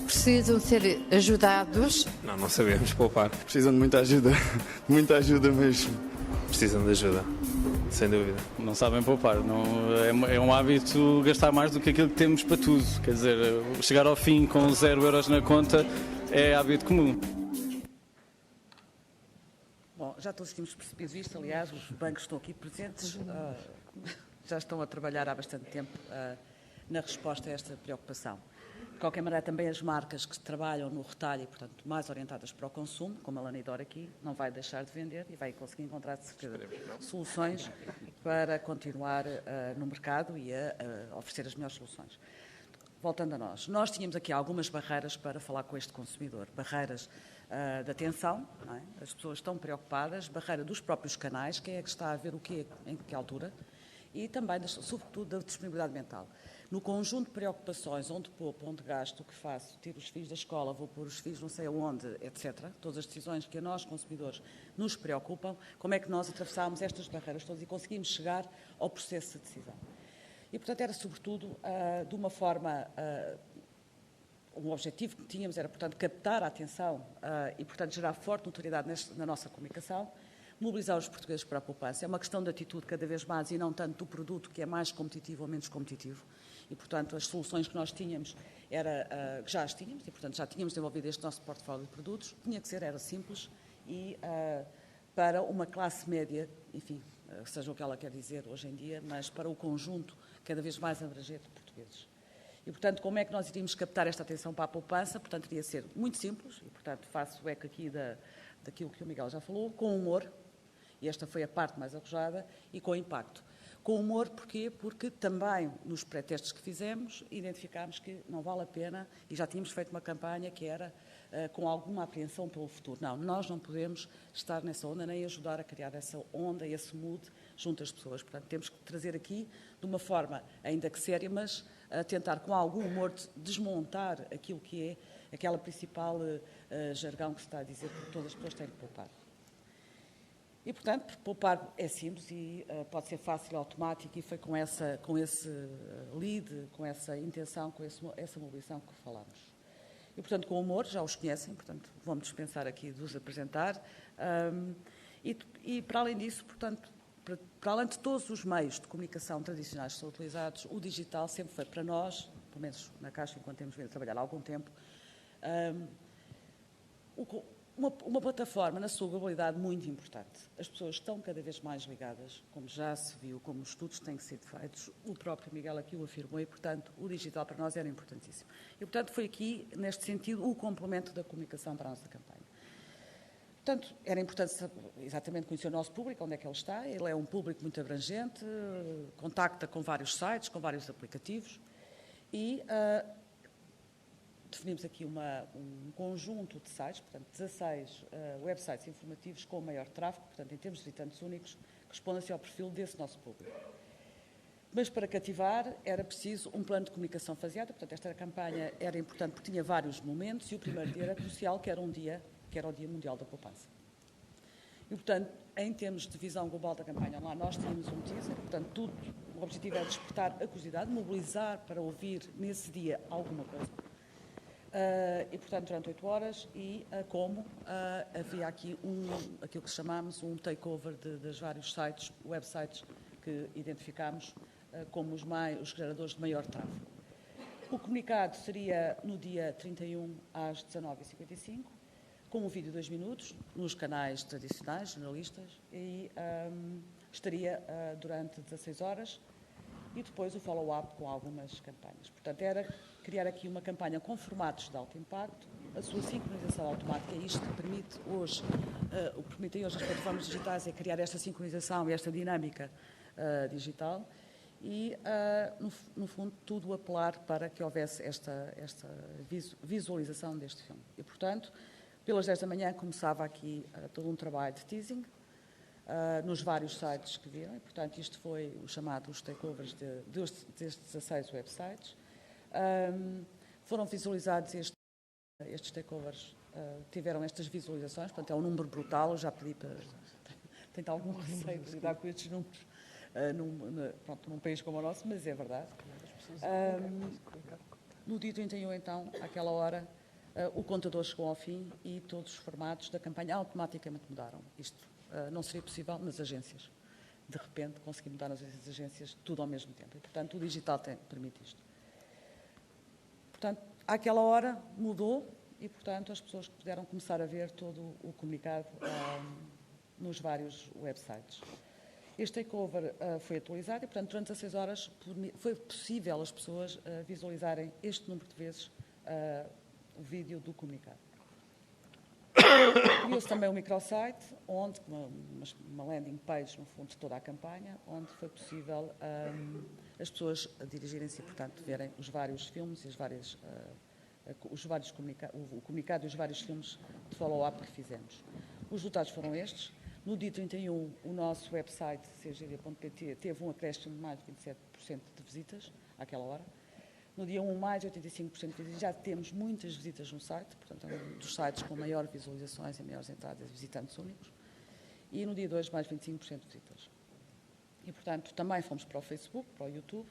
Precisam ser ajudados. Não sabemos poupar. Precisam de muita ajuda mesmo. Precisam de ajuda, sem dúvida. Não sabem poupar. É um hábito gastar mais do que aquilo que temos para tudo. Quer dizer, chegar ao fim com 0 euros na conta é hábito comum. Bom, já todos tínhamos percebido isto, aliás, os bancos estão aqui presentes, já estão a trabalhar há bastante tempo na resposta a esta preocupação. De qualquer maneira, também as marcas que trabalham no retalho e, portanto, mais orientadas para o consumo, como a Lanidor aqui, não vai deixar de vender e vai conseguir encontrar, de certeza, soluções para continuar no mercado e a oferecer as melhores soluções. Voltando a nós tínhamos aqui algumas barreiras para falar com este consumidor. Barreiras de atenção, não é? As pessoas estão preocupadas, barreira dos próprios canais, quem é que está a ver o quê, em que altura, e também, sobretudo, da disponibilidade mental. No conjunto de preocupações, onde poupo, onde gasto, o que faço, tiro os filhos da escola, vou pôr os filhos não sei aonde, etc., todas as decisões que a nós, consumidores, nos preocupam, como é que nós atravessámos estas barreiras todas e conseguimos chegar ao processo de decisão. E, portanto, era sobretudo de uma forma, um objetivo que tínhamos era, portanto, captar a atenção e, portanto, gerar forte notoriedade na nossa comunicação, mobilizar os portugueses para a poupança. É uma questão de atitude cada vez mais e não tanto do produto que é mais competitivo ou menos competitivo. E, portanto, as soluções que nós tínhamos que já as tínhamos e, portanto, já tínhamos desenvolvido este nosso portfólio de produtos. Tinha que ser, era simples e para uma classe média, enfim, seja o que ela quer dizer hoje em dia, mas para o conjunto cada vez mais abrangente de portugueses. E, portanto, como é que nós iríamos captar esta atenção para a poupança? Portanto, iria ser muito simples, e, portanto, faço o eco aqui daquilo que o Miguel já falou, com humor, e esta foi a parte mais arrojada, e com impacto. Com humor, porquê? Porque também nos pré-testes que fizemos, identificámos que não vale a pena, e já tínhamos feito uma campanha que era com alguma apreensão pelo futuro. Não, nós não podemos estar nessa onda, nem ajudar a criar essa onda, esse mood junto às pessoas. Portanto, temos que trazer aqui, de uma forma ainda que séria, mas a tentar com algum humor desmontar aquilo que é aquela principal jargão que se está a dizer que todas as pessoas têm que poupar. E, portanto, poupar é simples e pode ser fácil e automático, e foi com esse lead, com essa intenção, com essa mobilização que falámos. E, portanto, com humor, já os conhecem, portanto, vou-me dispensar aqui de os apresentar. E, para além disso, portanto, para além de todos os meios de comunicação tradicionais que são utilizados, o digital sempre foi para nós, pelo menos na Caixa, enquanto temos vindo a trabalhar há algum tempo, uma plataforma, na sua globalidade, muito importante. As pessoas estão cada vez mais ligadas, como já se viu, como os estudos têm sido feitos. O próprio Miguel aqui o afirmou e, portanto, o digital para nós era importantíssimo. E, portanto, foi aqui, neste sentido, o complemento da comunicação para a nossa campanha. Portanto, era importante exatamente conhecer o nosso público, onde é que ele está. Ele é um público muito abrangente, contacta com vários sites, com vários aplicativos e definimos aqui um conjunto de sites, portanto, 16 websites informativos com o maior tráfego, portanto, em termos de visitantes únicos, que respondem-se ao perfil desse nosso público. Mas para cativar era preciso um plano de comunicação faseado, portanto, esta campanha era importante porque tinha vários momentos e o primeiro dia era crucial, que era o Dia Mundial da Poupança. E, portanto, em termos de visão global da campanha online, nós tínhamos um teaser, portanto, o objetivo era despertar a curiosidade, mobilizar para ouvir nesse dia alguma coisa. E, portanto, durante 8 horas, havia aqui aquilo que chamámos um takeover dos vários sites, websites que identificámos como os geradores de maior tráfego. O comunicado seria no dia 31 às 19h55, com um vídeo de 2 minutos, nos canais tradicionais, jornalistas, e estaria durante 16 horas, e depois o follow-up com algumas campanhas. Portanto, era criar aqui uma campanha com formatos de alto impacto, a sua sincronização automática, isto que permite hoje, o que permitem hoje as plataformas digitais é criar esta sincronização e esta dinâmica digital e, no fundo, tudo apelar para que houvesse esta visualização deste filme. E, portanto, pelas 10 da manhã começava aqui todo um trabalho de teasing, nos vários sites que viram, e, portanto, isto foi o chamado os takeovers destes 16 websites. Foram visualizados estes takeovers, tiveram estas visualizações, portanto, é um número brutal, eu já pedi para... Tenho algum receio de lidar com estes números num país como o nosso, mas é verdade. No dia 31, então, àquela hora, o contador chegou ao fim e todos os formatos da campanha automaticamente mudaram. Isto não seria possível nas agências. De repente, consegui mudar nas agências tudo ao mesmo tempo. E, portanto, o digital permite isto. Portanto, àquela hora mudou e, portanto, as pessoas puderam começar a ver todo o comunicado nos vários websites. Este takeover foi atualizado e, portanto, durante as 6 horas foi possível as pessoas visualizarem este número de vezes o vídeo do comunicado. Criou-se também um microsite, onde, uma landing page, no fundo, de toda a campanha, onde foi possível as pessoas dirigirem-se e, portanto, verem os vários filmes e o comunicado e os vários filmes de follow-up que fizemos. Os resultados foram estes. No dia 31, o nosso website, cgd.pt, teve um acréscimo de mais de 27% de visitas àquela hora. No dia 1, mais de 85% de visitas. Já temos muitas visitas no site, portanto, é um dos sites com maior visualizações e maiores entradas de visitantes únicos. E no dia 2, mais de 25% de visitas. E, portanto, também fomos para o Facebook, para o YouTube.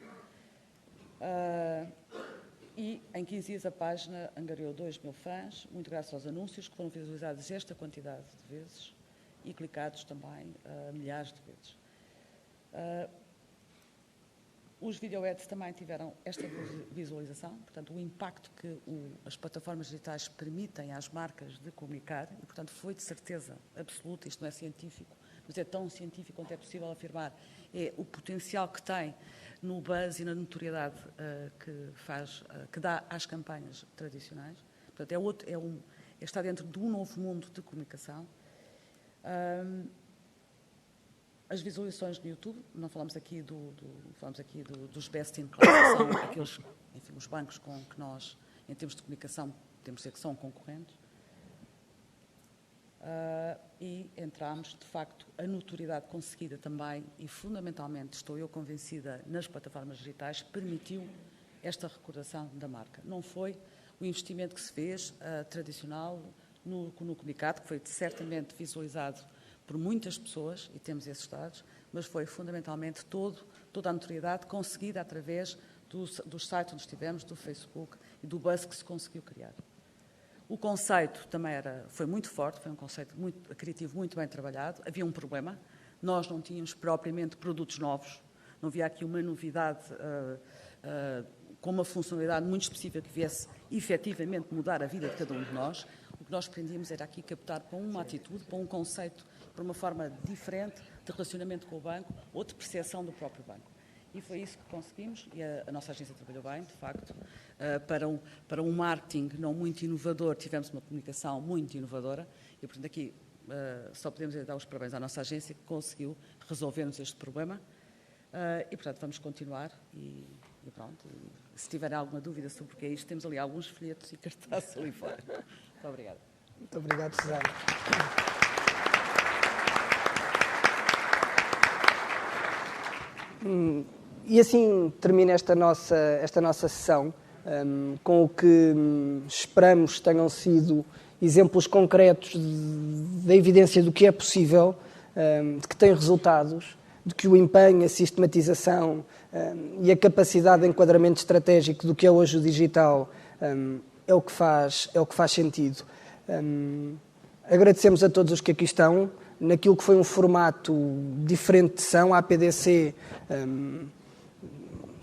E em 15 dias a página angariou 2.000 fãs, muito graças aos anúncios que foram visualizados esta quantidade de vezes e clicados também milhares de vezes. Os video ads também tiveram esta visualização, portanto, o impacto que as plataformas digitais permitem às marcas de comunicar, e, portanto, foi de certeza absoluta, isto não é científico, mas é tão científico quanto é possível afirmar, é o potencial que tem no buzz e na notoriedade que dá às campanhas tradicionais. Portanto, está dentro de um novo mundo de comunicação. As visualizações no YouTube, não falamos aqui dos best in class, que são aqueles, enfim, os bancos com que nós, em termos de comunicação, temos de dizer que são concorrentes. E entramos, de facto, a notoriedade conseguida também, e fundamentalmente, estou eu convencida, nas plataformas digitais, permitiu esta recordação da marca. Não foi o investimento que se fez tradicional no comunicado, que foi certamente visualizado por muitas pessoas, e temos esses dados, mas foi fundamentalmente toda a notoriedade conseguida através dos sites onde estivemos, do Facebook e do buzz que se conseguiu criar. O conceito também foi muito forte, foi um conceito criativo muito bem trabalhado. Havia um problema, nós não tínhamos propriamente produtos novos, não havia aqui uma novidade com uma funcionalidade muito específica que viesse efetivamente mudar a vida de cada um de nós. O que nós pretendíamos era aqui captar para uma atitude, para um conceito, para uma forma diferente de relacionamento com o banco ou de percepção do próprio banco. E foi isso que conseguimos, e a nossa agência trabalhou bem, de facto. Para um marketing não muito inovador, tivemos uma comunicação muito inovadora, e, portanto, aqui só podemos dar os parabéns à nossa agência que conseguiu resolver-nos este problema. E, portanto, vamos continuar e pronto. Se tiverem alguma dúvida sobre o que é isto, temos ali alguns folhetos e cartazes ali fora. Muito obrigada. Muito obrigado, Susana. E assim termina esta nossa sessão, com o que esperamos tenham sido exemplos concretos da evidência do que é possível, de que tem resultados, de que o empenho, a sistematização e a capacidade de enquadramento estratégico do que é hoje o digital é o que faz sentido. Agradecemos a todos os que aqui estão. Naquilo que foi um formato diferente de sessão, a APDC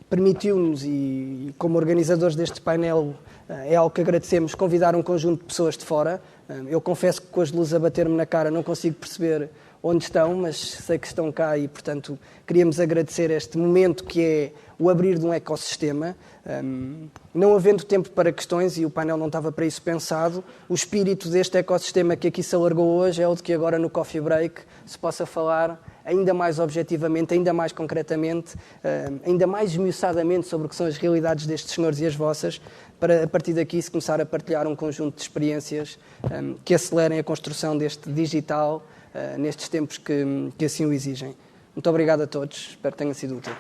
permitiu-nos, e como organizadores deste painel, é algo que agradecemos, convidar um conjunto de pessoas de fora. Eu confesso que com as luzes a bater-me na cara não consigo perceber onde estão, mas sei que estão cá e, portanto, queríamos agradecer este momento que é o abrir de um ecossistema. Não havendo tempo para questões, e o painel não estava para isso pensado, o espírito deste ecossistema que aqui se alargou hoje é o de que agora no Coffee Break se possa falar ainda mais objetivamente, ainda mais concretamente, ainda mais esmiuçadamente sobre o que são as realidades destes senhores e as vossas, para a partir daqui se começar a partilhar um conjunto de experiências que acelerem a construção deste digital nestes tempos que assim o exigem. Muito obrigado a todos, espero que tenha sido útil.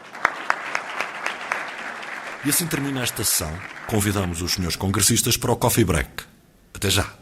E assim termina esta sessão. Convidamos os senhores congressistas para o Coffee Break. Até já.